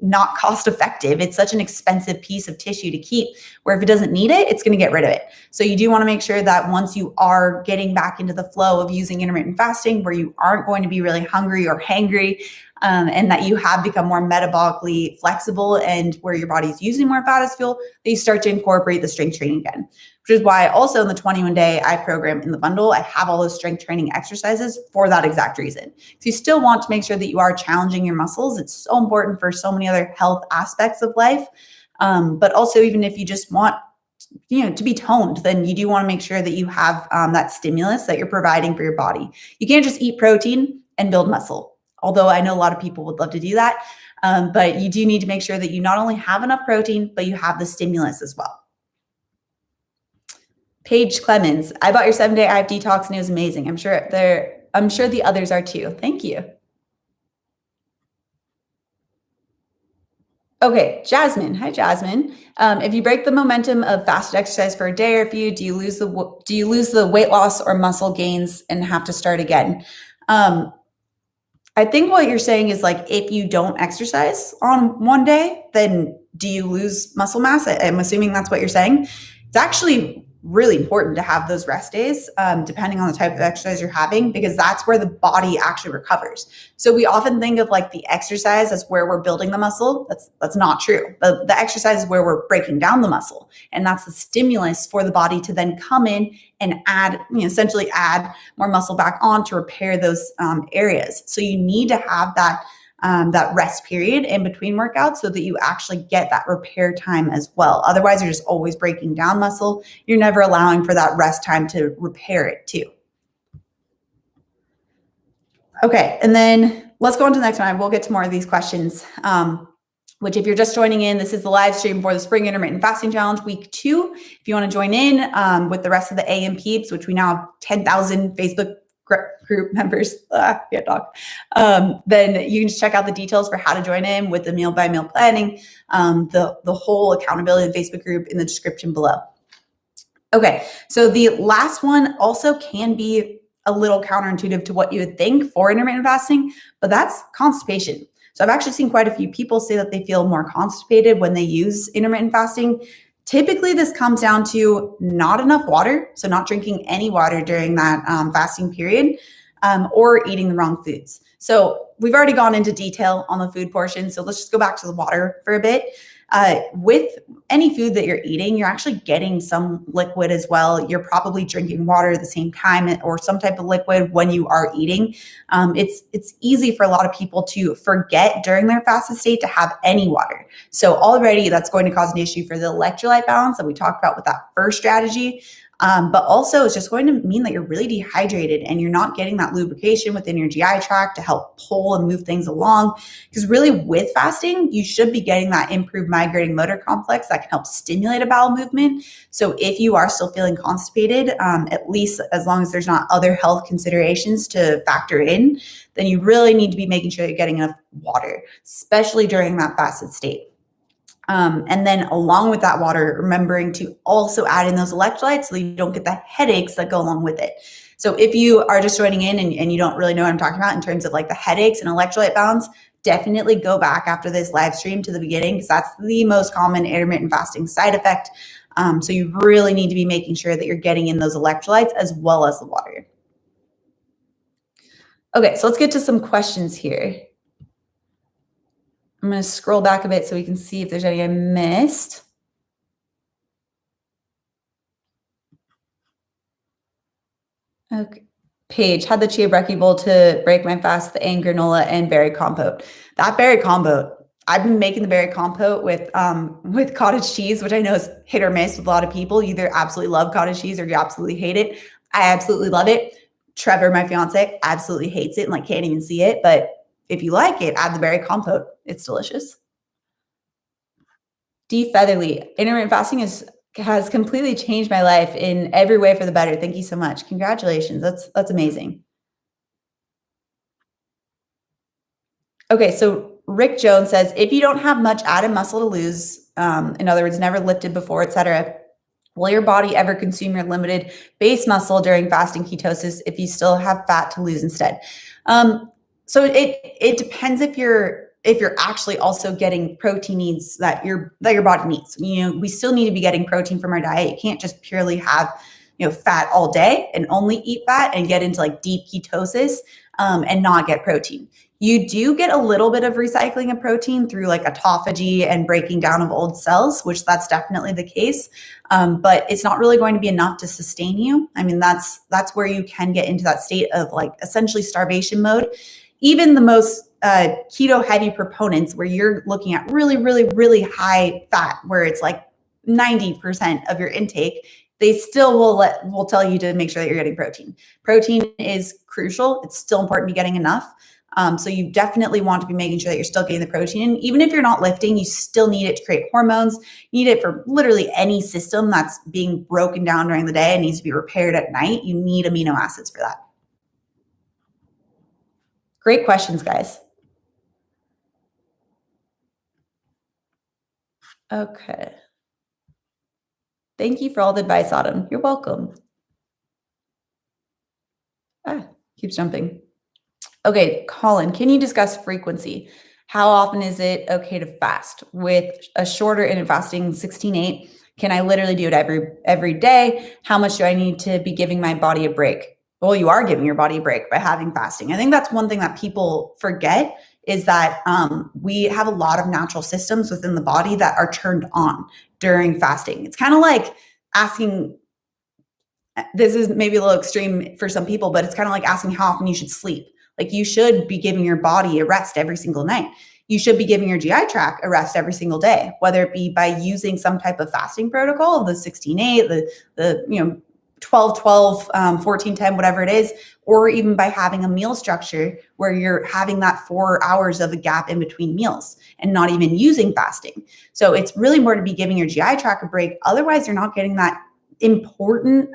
not cost effective. It's such an expensive piece of tissue to keep, where if it doesn't need it, it's going to get rid of it. So you do want to make sure that once you are getting back into the flow of using intermittent fasting, where you aren't going to be really hungry or hangry, and that you have become more metabolically flexible and where your body's using more fat as fuel, that you start to incorporate the strength training again. Which is why also in the 21-day I program in the bundle, I have all those strength training exercises for that exact reason. So you still want to make sure that you are challenging your muscles. It's so important for so many other health aspects of life. But also even if you just want to be toned, then you do want to make sure that you have that stimulus that you're providing for your body. You can't just eat protein and build muscle. Although I know a lot of people would love to do that. But you do need to make sure that you not only have enough protein, but you have the stimulus as well. Paige Clemens, I bought your 7-day IF detox and it was amazing. I'm sure the others are too. Thank you. Okay, Jasmine. Hi, Jasmine. If you break the momentum of fasted exercise for a day or a few, do you lose the weight loss or muscle gains and have to start again? I think what you're saying is like if you don't exercise on one day, then do you lose muscle mass? I'm assuming that's what you're saying. It's actually really important to have those rest days, depending on the type of exercise you're having, because that's where the body actually recovers. So we often think of like the exercise as where we're building the muscle. That's not true. The exercise is where we're breaking down the muscle, and that's the stimulus for the body to then come in and essentially add more muscle back on to repair those areas. So you need to have that rest period in between workouts so that you actually get that repair time as well. Otherwise, you're just always breaking down muscle. You're never allowing for that rest time to repair it too. Okay, and then let's go on to the next one. We'll get to more of these questions, which if you're just joining in, this is the live stream for the Spring Intermittent Fasting Challenge Week 2. If you want to join in with the rest of the AM peeps, which we now have 10,000 Facebook group members, can't talk, then you can just check out the details for how to join in with the meal by meal planning, the whole accountability of the Facebook group in the description below. Okay, so the last one also can be a little counterintuitive to what you would think for intermittent fasting, but that's constipation. So I've actually seen quite a few people say that they feel more constipated when they use intermittent fasting. Typically, this comes down to not enough water, so not drinking any water during that fasting period, or eating the wrong foods. So we've already gone into detail on the food portion, so let's just go back to the water for a bit. With any food that you're eating, you're actually getting some liquid as well. You're probably drinking water at the same time or some type of liquid when you are eating. It's easy for a lot of people to forget during their fasted state to have any water. So already that's going to cause an issue for the electrolyte balance that we talked about with that first strategy. But also it's just going to mean that you're really dehydrated and you're not getting that lubrication within your GI tract to help pull and move things along. Because really with fasting, you should be getting that improved migrating motor complex that can help stimulate a bowel movement. So if you are still feeling constipated, at least as long as there's not other health considerations to factor in, then you really need to be making sure you're getting enough water, especially during that fasted state. And then along with that water, remembering to also add in those electrolytes so that you don't get the headaches that go along with it. So if you are just joining in and you don't really know what I'm talking about in terms of like the headaches and electrolyte balance, definitely go back after this live stream to the beginning because that's the most common intermittent fasting side effect. So you really need to be making sure that you're getting in those electrolytes as well as the water. Okay, so let's get to some questions here. I'm going to scroll back a bit so we can see if there's any I missed. Okay. Paige, had the chia brekkie bowl to break my fast, the and granola and berry compote. That berry compote, I've been making the berry compote with cottage cheese, which I know is hit or miss with a lot of people. You either absolutely love cottage cheese or you absolutely hate it. I absolutely love it. Trevor, my fiance, absolutely hates it and like can't even see it. But if you like it, add the berry compote. It's delicious. D. Featherly, intermittent fasting has completely changed my life in every way for the better. Thank you so much. Congratulations. That's amazing. Okay, so Rick Jones says, if you don't have much added muscle to lose, in other words, never lifted before, etc., will your body ever consume your limited base muscle during fasting ketosis if you still have fat to lose instead? So it depends if you're actually also getting protein needs that your body needs. We still need to be getting protein from our diet. You can't just purely have fat all day and only eat fat and get into like deep ketosis and not get protein. You do get a little bit of recycling of protein through like autophagy and breaking down of old cells, which that's definitely the case. But it's not really going to be enough to sustain you. I mean, that's where you can get into that state of like essentially starvation mode. Even the most keto heavy proponents, where you're looking at really, really, really high fat, where it's like 90% of your intake, they still will tell you to make sure that you're getting protein. Protein is crucial. It's still important to be getting enough. So you definitely want to be making sure that you're still getting the protein. And even if you're not lifting, you still need it to create hormones. You need it for literally any system that's being broken down during the day and needs to be repaired at night. You need amino acids for that. Great questions, guys. Okay. Thank you for all the advice, Autumn. You're welcome. Keeps jumping. Okay, Colin, can you discuss frequency? How often is it okay to fast? With a shorter intermittent fasting, 16-8, can I literally do it every day? How much do I need to be giving my body a break? Well, you are giving your body a break by having fasting. I think that's one thing that people forget is that we have a lot of natural systems within the body that are turned on during fasting. It's kind of like asking, this is maybe a little extreme for some people, but it's kind of like asking how often you should sleep. Like you should be giving your body a rest every single night. You should be giving your GI tract a rest every single day, whether it be by using some type of fasting protocol, the 16-8, the 12-12, 14-10, whatever it is, or even by having a meal structure where you're having that 4 hours of a gap in between meals and not even using fasting. So it's really important to be giving your GI tract a break. Otherwise, you're not getting that important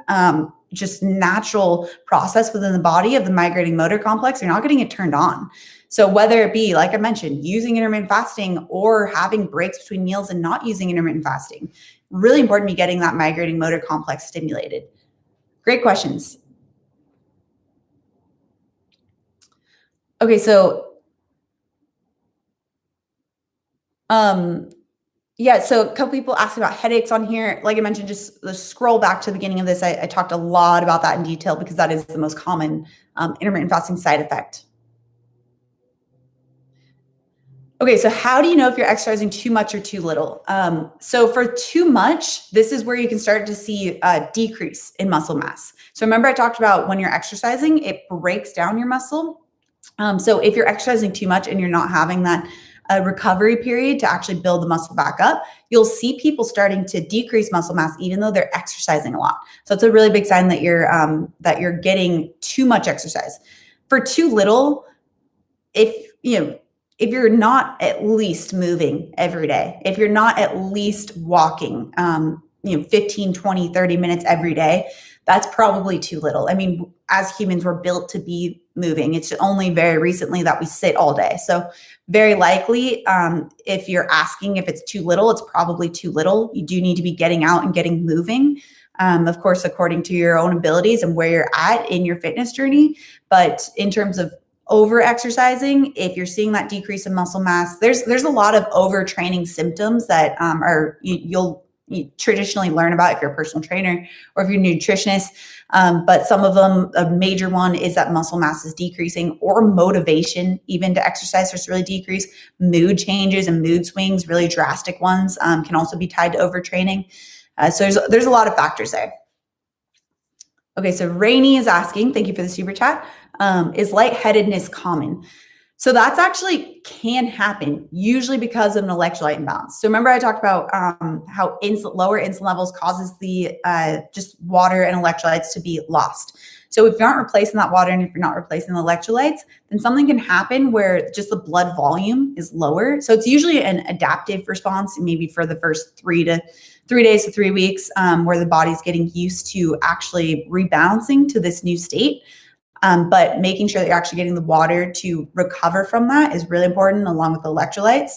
just natural process within the body of the migrating motor complex. You're not getting it turned on. So whether it be, like I mentioned, using intermittent fasting or having breaks between meals and not using intermittent fasting, really important to be getting that migrating motor complex stimulated. Great questions. Okay, so yeah, so a couple people asked about headaches on here. Like I mentioned, just scroll back to the beginning of this. I talked a lot about that in detail because that is the most common intermittent fasting side effect. Okay, so how do you know if you're exercising too much or too little? So for too much, this is where you can start to see a decrease in muscle mass. So remember I talked about when you're exercising, it breaks down your muscle. So if you're exercising too much and you're not having that recovery period to actually build the muscle back up, you'll see people starting to decrease muscle mass even though they're exercising a lot. So it's a really big sign that you're getting too much exercise. For too little, if you're not at least moving every day, if you're not at least walking 15, 20, 30 minutes every day, that's probably too little. I mean, as humans, we're built to be moving. It's only very recently that we sit all day. So very likely, if you're asking if it's too little, it's probably too little. You do need to be getting out and getting moving. Of course, according to your own abilities and where you're at in your fitness journey. But in terms of over exercising, if you're seeing that decrease in muscle mass, there's a lot of overtraining symptoms that you'll traditionally learn about if you're a personal trainer or if you're a nutritionist. But some of them, a major one is that muscle mass is decreasing, or motivation even to exercise starts to really decrease. Mood changes and mood swings, really drastic ones, can also be tied to overtraining. So there's a lot of factors there. Okay, so Rainey is asking, thank you for the super chat, is lightheadedness common? So that's actually can happen, usually because of an electrolyte imbalance. So remember I talked about how lower insulin levels causes the just water and electrolytes to be lost. So if you're not replacing that water and if you're not replacing the electrolytes, then something can happen where just the blood volume is lower. So it's usually an adaptive response, maybe for the first 3 days to 3 weeks, where the body's getting used to actually rebalancing to this new state. But making sure that you're actually getting the water to recover from that is really important, along with the electrolytes.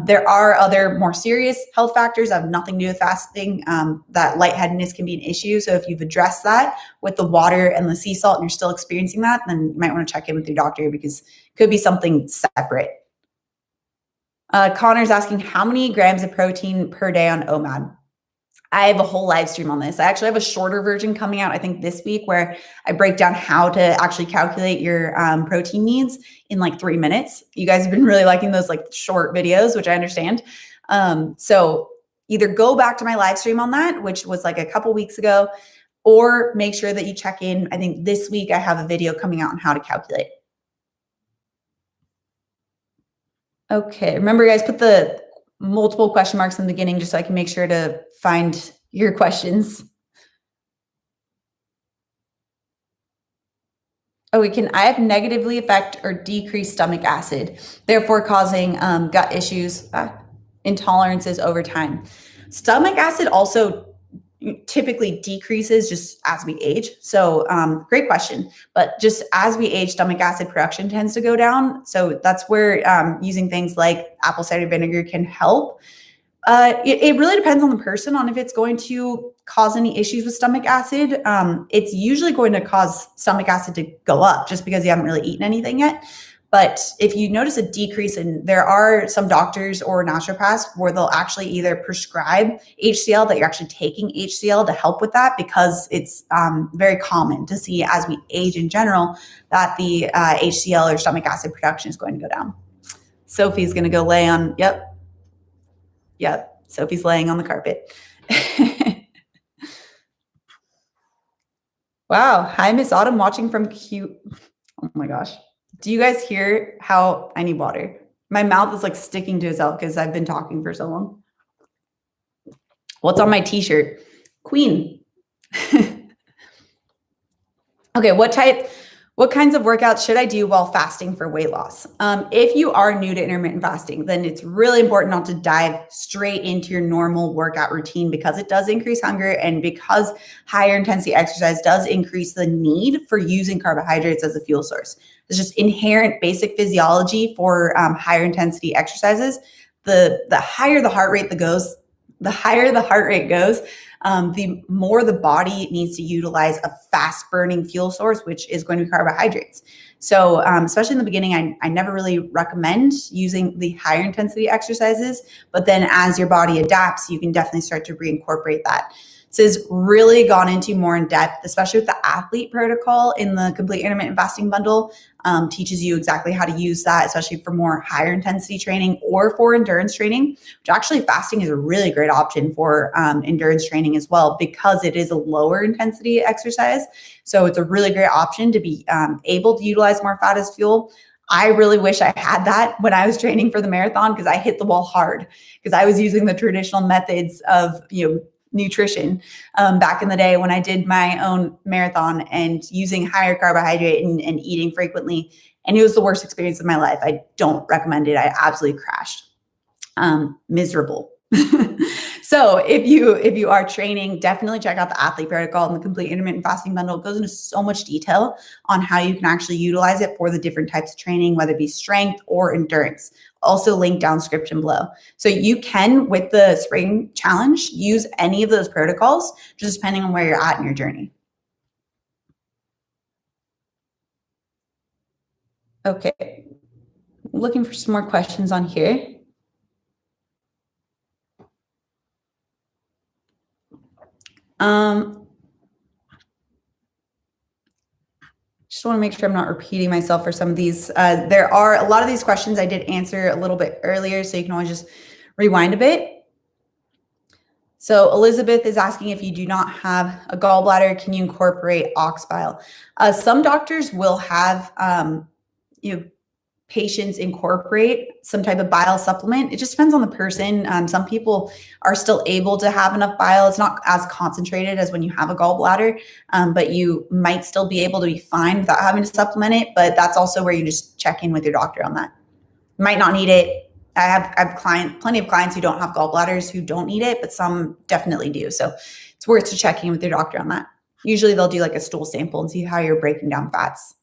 There are other more serious health factors that have nothing to do with fasting. That lightheadedness can be an issue. So if you've addressed that with the water and the sea salt and you're still experiencing that, then you might want to check in with your doctor because it could be something separate. Connor's asking, how many grams of protein per day on Omad? I have a whole live stream on this. I actually have a shorter version coming out, I think this week, where I break down how to actually calculate your protein needs in like 3 minutes. You guys have been really liking those like short videos, which I understand. So either go back to my live stream on that, which was like a couple weeks ago, or make sure that you check in. I think this week I have a video coming out on how to calculate. Okay, remember guys, put the multiple question marks in the beginning just so I can make sure to find your questions. Oh, I have negatively affect or decrease stomach acid, therefore causing gut issues, intolerances over time. Stomach acid also typically decreases just as we age. So great question. But just as we age, stomach acid production tends to go down. So that's where using things like apple cider vinegar can help. It really depends on the person on if it's going to cause any issues with stomach acid. It's usually going to cause stomach acid to go up just because you haven't really eaten anything yet. But if you notice a decrease there are some doctors or naturopaths where they'll actually either prescribe HCl, that you're actually taking HCl to help with that, because it's very common to see as we age in general that the HCl or stomach acid production is going to go down. Sophie's going to go lay on, yep. Sophie's laying on the carpet. Wow. Hi, Miss Autumn, watching from Q. Oh my gosh. Do you guys hear how I need water? My mouth is like sticking to itself because I've been talking for so long. What's on my t-shirt? Queen. Okay, what kinds of workouts should I do while fasting for weight loss? If you are new to intermittent fasting, then it's really important not to dive straight into your normal workout routine, because it does increase hunger, and because higher intensity exercise does increase the need for using carbohydrates as a fuel source. There's just inherent basic physiology for higher intensity exercises. The higher the heart rate goes, the more the body needs to utilize a fast burning fuel source, which is going to be carbohydrates. So especially in the beginning, I never really recommend using the higher intensity exercises, but then as your body adapts, you can definitely start to reincorporate that. This is really gone into more in depth, especially with the athlete protocol in the complete intermittent fasting bundle. Teaches you exactly how to use that, especially for more higher intensity training or for endurance training, which actually fasting is a really great option for endurance training as well, because it is a lower intensity exercise. So it's a really great option to be able to utilize more fat as fuel. I really wish I had that when I was training for the marathon, because I hit the wall hard because I was using the traditional methods of, nutrition back in the day when I did my own marathon, and using higher carbohydrate and eating frequently. And it was the worst experience of my life. I don't recommend it. I absolutely crashed. Miserable. So if you are training, definitely check out the athlete protocol and the complete intermittent fasting bundle. It goes into so much detail on how you can actually utilize it for the different types of training, whether it be strength or endurance. Also link down description below. So you can, with the spring challenge, use any of those protocols, just depending on where you're at in your journey. Okay, looking for some more questions on here. Just want to make sure I'm not repeating myself for some of these. There are a lot of these questions I did answer a little bit earlier, so you can always just rewind a bit. So Elizabeth is asking, if you do not have a gallbladder, can you incorporate ox bile? Some doctors will have, patients incorporate some type of bile supplement. It just depends on the person. Some people are still able to have enough bile. It's not as concentrated as when you have a gallbladder, but you might still be able to be fine without having to supplement it. But that's also where you just check in with your doctor on that. You might not need it. I have plenty of clients who don't have gallbladders who don't need it, but some definitely do. So it's worth to checking with your doctor on that. Usually they'll do like a stool sample and see how you're breaking down fats.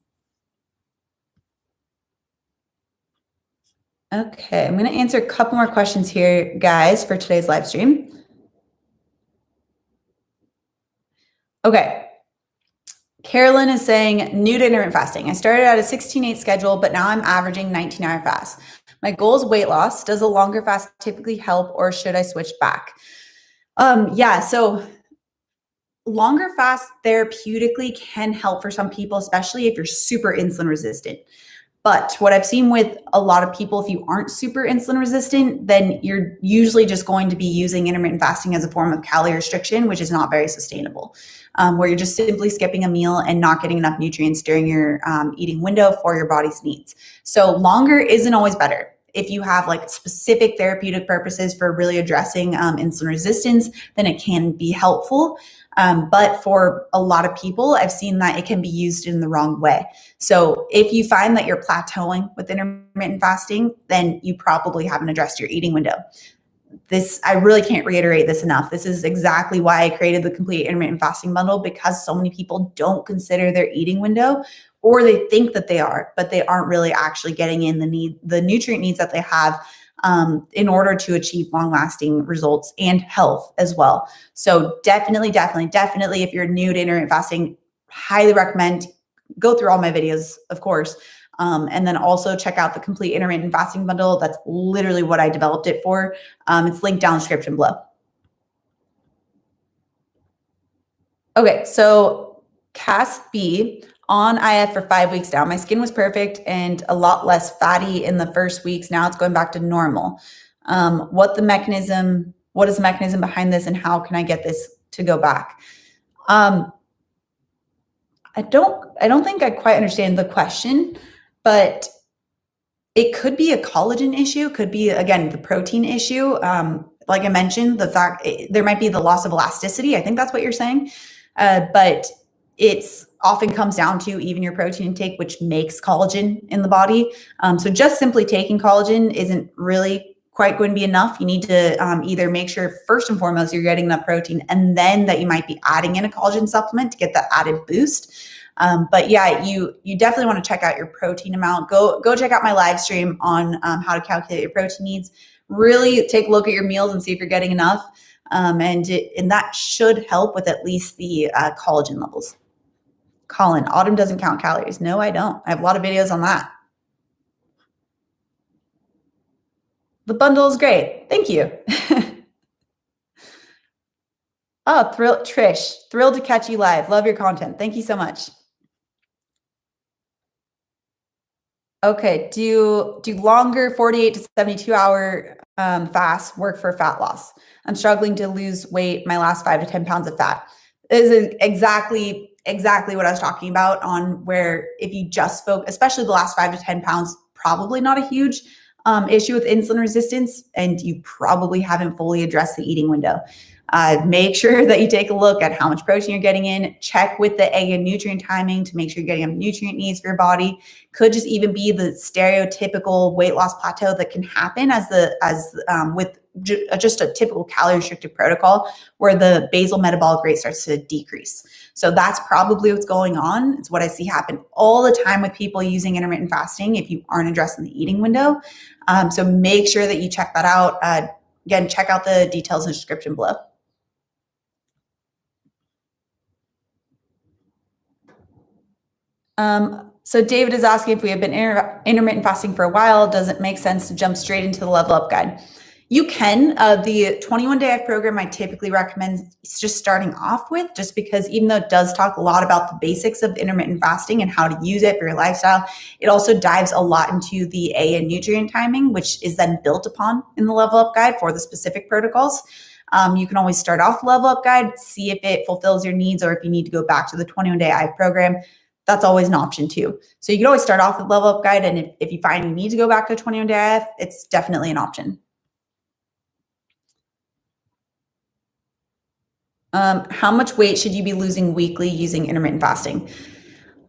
Okay, I'm going to answer a couple more questions here, guys, for today's live stream. Okay. Carolyn is saying, new to intermittent fasting. I started at a 16-8 schedule, but now I'm averaging 19-hour fast. My goal is weight loss. Does a longer fast typically help, or should I switch back? Yeah, so longer fasts therapeutically can help for some people, especially if you're super insulin resistant. But what I've seen with a lot of people, if you aren't super insulin resistant, then you're usually just going to be using intermittent fasting as a form of calorie restriction, which is not very sustainable, where you're just simply skipping a meal and not getting enough nutrients during your eating window for your body's needs. So longer isn't always better. If you have like specific therapeutic purposes for really addressing insulin resistance, then it can be helpful. But for a lot of people, I've seen that it can be used in the wrong way. So if you find that you're plateauing with intermittent fasting, then you probably haven't addressed your eating window. I really can't reiterate this enough. This is exactly why I created the complete intermittent fasting bundle, because so many people don't consider their eating window, or they think that they are, but they aren't really actually getting in the nutrient needs that they have in order to achieve long-lasting results and health as well. So definitely, if you're new to intermittent fasting, highly recommend go through all my videos, of course. And then also check out the complete intermittent fasting bundle. That's literally what I developed it for. It's linked down in the description below. Okay, so Cas B, on IF for 5 weeks now. My skin was perfect and a lot less fatty in the first weeks. Now it's going back to normal. What is the mechanism behind this, and how can I get this to go back? I don't think I quite understand the question, but it could be a collagen issue, could be, again, the protein issue. Like I mentioned, the fact there might be the loss of elasticity. I think that's what you're saying. But it's often comes down to even your protein intake, which makes collagen in the body. So just simply taking collagen isn't really quite going to be enough. You need to either make sure first and foremost you're getting enough protein, and then that you might be adding in a collagen supplement to get that added boost. But yeah, you definitely want to check out your protein amount. Go check out my live stream on how to calculate your protein needs. Really take a look at your meals and see if you're getting enough. And that should help with at least the collagen levels. Colin, autumn doesn't count calories. No, I don't. I have a lot of videos on that. The bundle is great. Thank you. Oh, Trish, thrilled to catch you live. Love your content. Thank you so much. Okay, do longer 48 to 72 hour fasts work for fat loss? I'm struggling to lose weight, my last 5 to 10 pounds of fat. This is exactly what I was talking about, on where if you just focus, especially the last 5 to 10 pounds, probably not a huge issue with insulin resistance, and you probably haven't fully addressed the eating window. Make sure that you take a look at how much protein you're getting in. Check with the egg and nutrient timing to make sure you're getting enough nutrient needs for your body. Could just even be the stereotypical weight loss plateau that can happen with just a typical calorie restricted protocol, where the basal metabolic rate starts to decrease. So that's probably what's going on. It's what I see happen all the time with people using intermittent fasting if you aren't addressing the eating window. So make sure that you check that out. Again, check out the details in the description below. So David is asking, if we have been intermittent fasting for a while, does it make sense to jump straight into the level up guide? You can. The 21-day IF program I typically recommend just starting off with, just because even though it does talk a lot about the basics of intermittent fasting and how to use it for your lifestyle, it also dives a lot into the A and nutrient timing, which is then built upon in the level up guide for the specific protocols. You can always start off the level up guide, see if it fulfills your needs, or if you need to go back to the 21-day IF program. That's always an option too. So you can always start off with level up guide, and if you find you need to go back to 21-day IF, it's definitely an option. How much weight should you be losing weekly using intermittent fasting?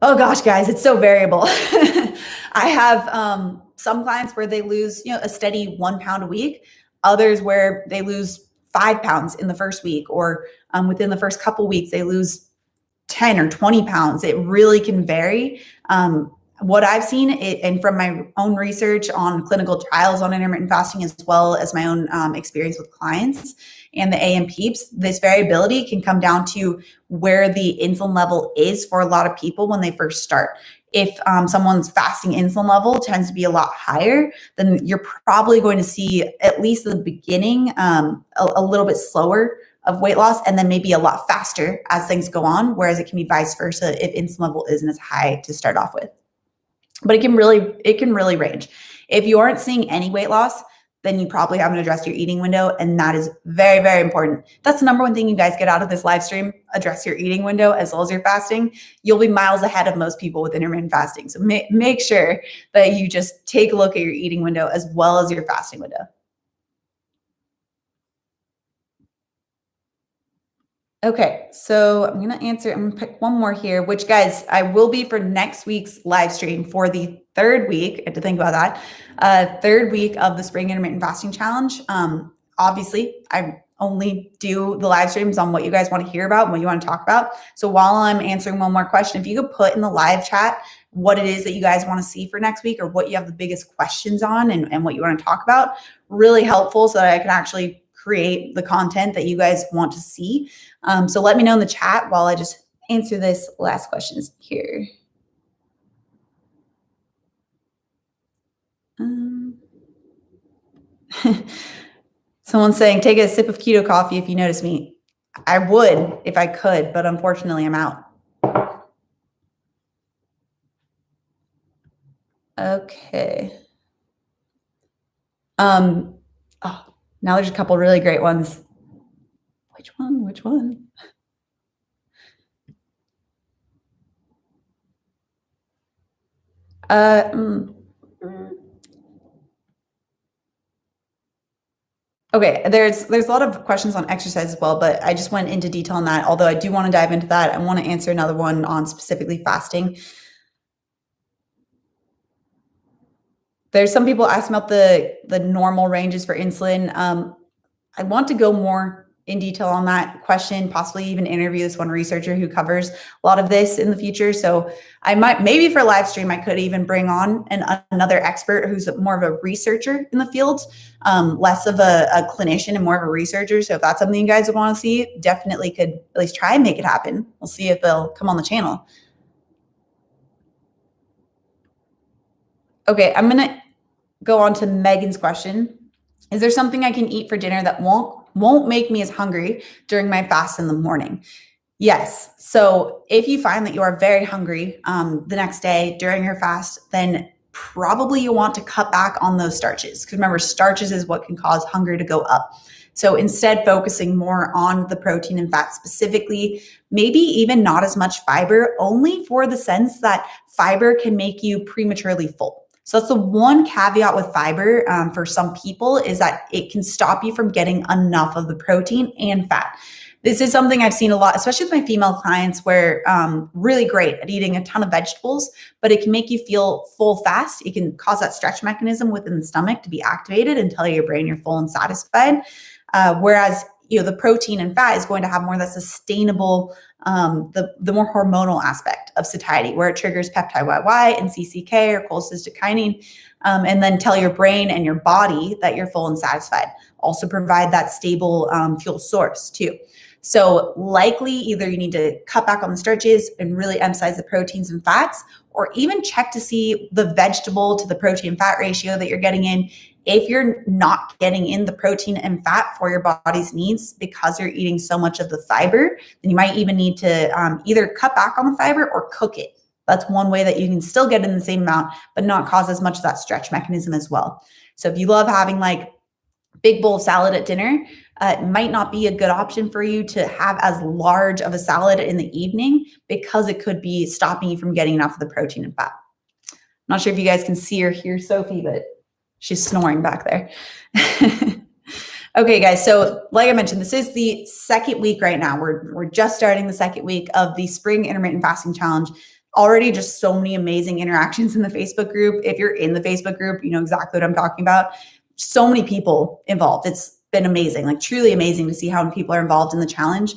Oh gosh, guys, it's so variable. I have some clients where they lose, a steady 1 pound a week. Others where they lose 5 pounds in the first week, or within the first couple weeks they lose 10 or 20 pounds. It really can vary. What I've seen, and from my own research on clinical trials on intermittent fasting, as well as my own experience with clients and the AMPs, this variability can come down to where the insulin level is for a lot of people when they first start. If someone's fasting insulin level tends to be a lot higher, then you're probably going to see, at least at the beginning, a little bit slower of weight loss and then maybe a lot faster as things go on, whereas it can be vice versa if insulin level isn't as high to start off with. But it can really range. If you aren't seeing any weight loss, then you probably haven't addressed your eating window. And that is very, very important. That's the number one thing you guys get out of this live stream: address your eating window as well as your fasting. You'll be miles ahead of most people with intermittent fasting. So make sure that you just take a look at your eating window as well as your fasting window. Okay, so I'm going to pick one more here, which, guys, I will be for next week's live stream for the third week. I had to think about that. Third week of the Spring Intermittent Fasting Challenge. Obviously, I only do the live streams on what you guys want to hear about and what you want to talk about. So while I'm answering one more question, if you could put in the live chat what it is that you guys want to see for next week or what you have the biggest questions on and what you want to talk about, really helpful so that I can actually create the content that you guys want to see. So let me know in the chat while I just answer this last questions here. Someone's saying, take a sip of keto coffee if you notice me. I would if I could, but unfortunately I'm out. Okay. Oh, now there's a couple really great ones. Which one? Okay, there's a lot of questions on exercise as well, but I just went into detail on that. Although I do want to dive into that. I want to answer another one on specifically fasting. There's some people asking about the normal ranges for insulin. I want to go more in detail on that question, possibly even interview this one researcher who covers a lot of this in the future. So I might, maybe for a live stream, I could even bring on another expert who's more of a researcher in the field, less of a clinician and more of a researcher. So if that's something you guys would want to see, definitely could at least try and make it happen. We'll see if they'll come on the channel. Okay, I'm going to go on to Megan's question. Is there something I can eat for dinner that won't make me as hungry during my fast in the morning? Yes. So if you find that you are very hungry the next day during your fast, then probably you want to cut back on those starches. Because remember, starches is what can cause hunger to go up. So instead, focusing more on the protein and fat specifically, maybe even not as much fiber, only for the sense that fiber can make you prematurely full. So that's the one caveat with fiber for some people, is that it can stop you from getting enough of the protein and fat. This is something I've seen a lot, especially with my female clients, where really great at eating a ton of vegetables, but it can make you feel full fast. It can cause that stretch mechanism within the stomach to be activated and tell your brain you're full and satisfied. Whereas the protein and fat is going to have more of that sustainable, the more hormonal aspect of satiety, where it triggers peptide YY and CCK or cholecystokinin, and then tell your brain and your body that you're full and satisfied. Also provide that stable fuel source too. So likely either you need to cut back on the starches and really emphasize the proteins and fats, or even check to see the vegetable to the protein fat ratio that you're getting in. If you're not getting in the protein and fat for your body's needs because you're eating so much of the fiber, then you might even need to either cut back on the fiber or cook it. That's one way that you can still get in the same amount, but not cause as much of that stretch mechanism as well. So if you love having like big bowl of salad at dinner, it might not be a good option for you to have as large of a salad in the evening, because it could be stopping you from getting enough of the protein and fat. I'm not sure if you guys can see or hear Sophie, but she's snoring back there. Okay, guys. So like I mentioned, this is the second week right now. We're just starting the second week of the Spring Intermittent Fasting Challenge. Already just so many amazing interactions in the Facebook group. If you're in the Facebook group, you know exactly what I'm talking about. So many people involved. It's been amazing, like truly amazing to see how many people are involved in the challenge.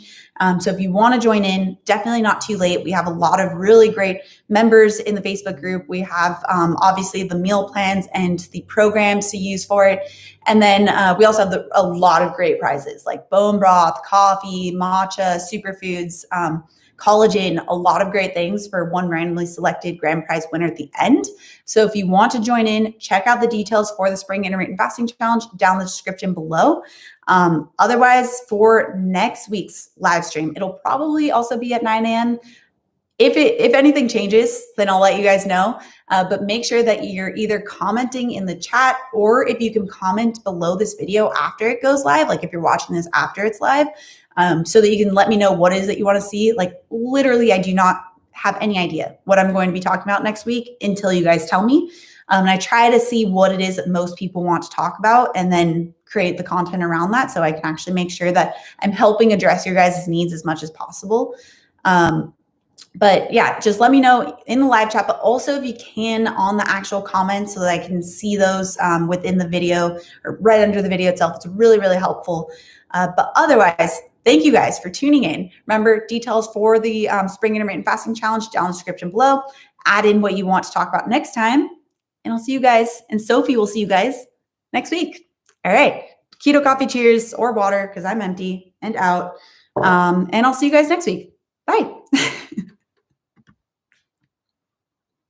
So if you want to join in, definitely not too late. We have a lot of really great members in the Facebook group. We have obviously the meal plans and the programs to use for it. And then we also have a lot of great prizes like bone broth, coffee, matcha, superfoods, collagen, a lot of great things for one randomly selected grand prize winner at the end. So if you want to join in, check out the details for the Spring Intermittent Fasting Challenge down in the description below. Otherwise, for next week's live stream, it'll probably also be at 9 a.m. If anything changes, then I'll let you guys know. But make sure that you're either commenting in the chat, or if you can comment below this video after it goes live, like if you're watching this after it's live, so that you can let me know what it is that you want to see. Like literally, I do not have any idea what I'm going to be talking about next week until you guys tell me. And I try to see what it is that most people want to talk about and then create the content around that, so I can actually make sure that I'm helping address your guys' needs as much as possible. But yeah, just let me know in the live chat, but also if you can on the actual comments so that I can see those within the video or right under the video itself. It's really, really helpful. But otherwise, thank you guys for tuning in. Remember, details for the Spring Intermittent Fasting Challenge down in the description below. Add in what you want to talk about next time. And I'll see you guys, and Sophie will see you guys next week. All right. Keto coffee cheers or water because I'm empty and out. And I'll see you guys next week. Bye.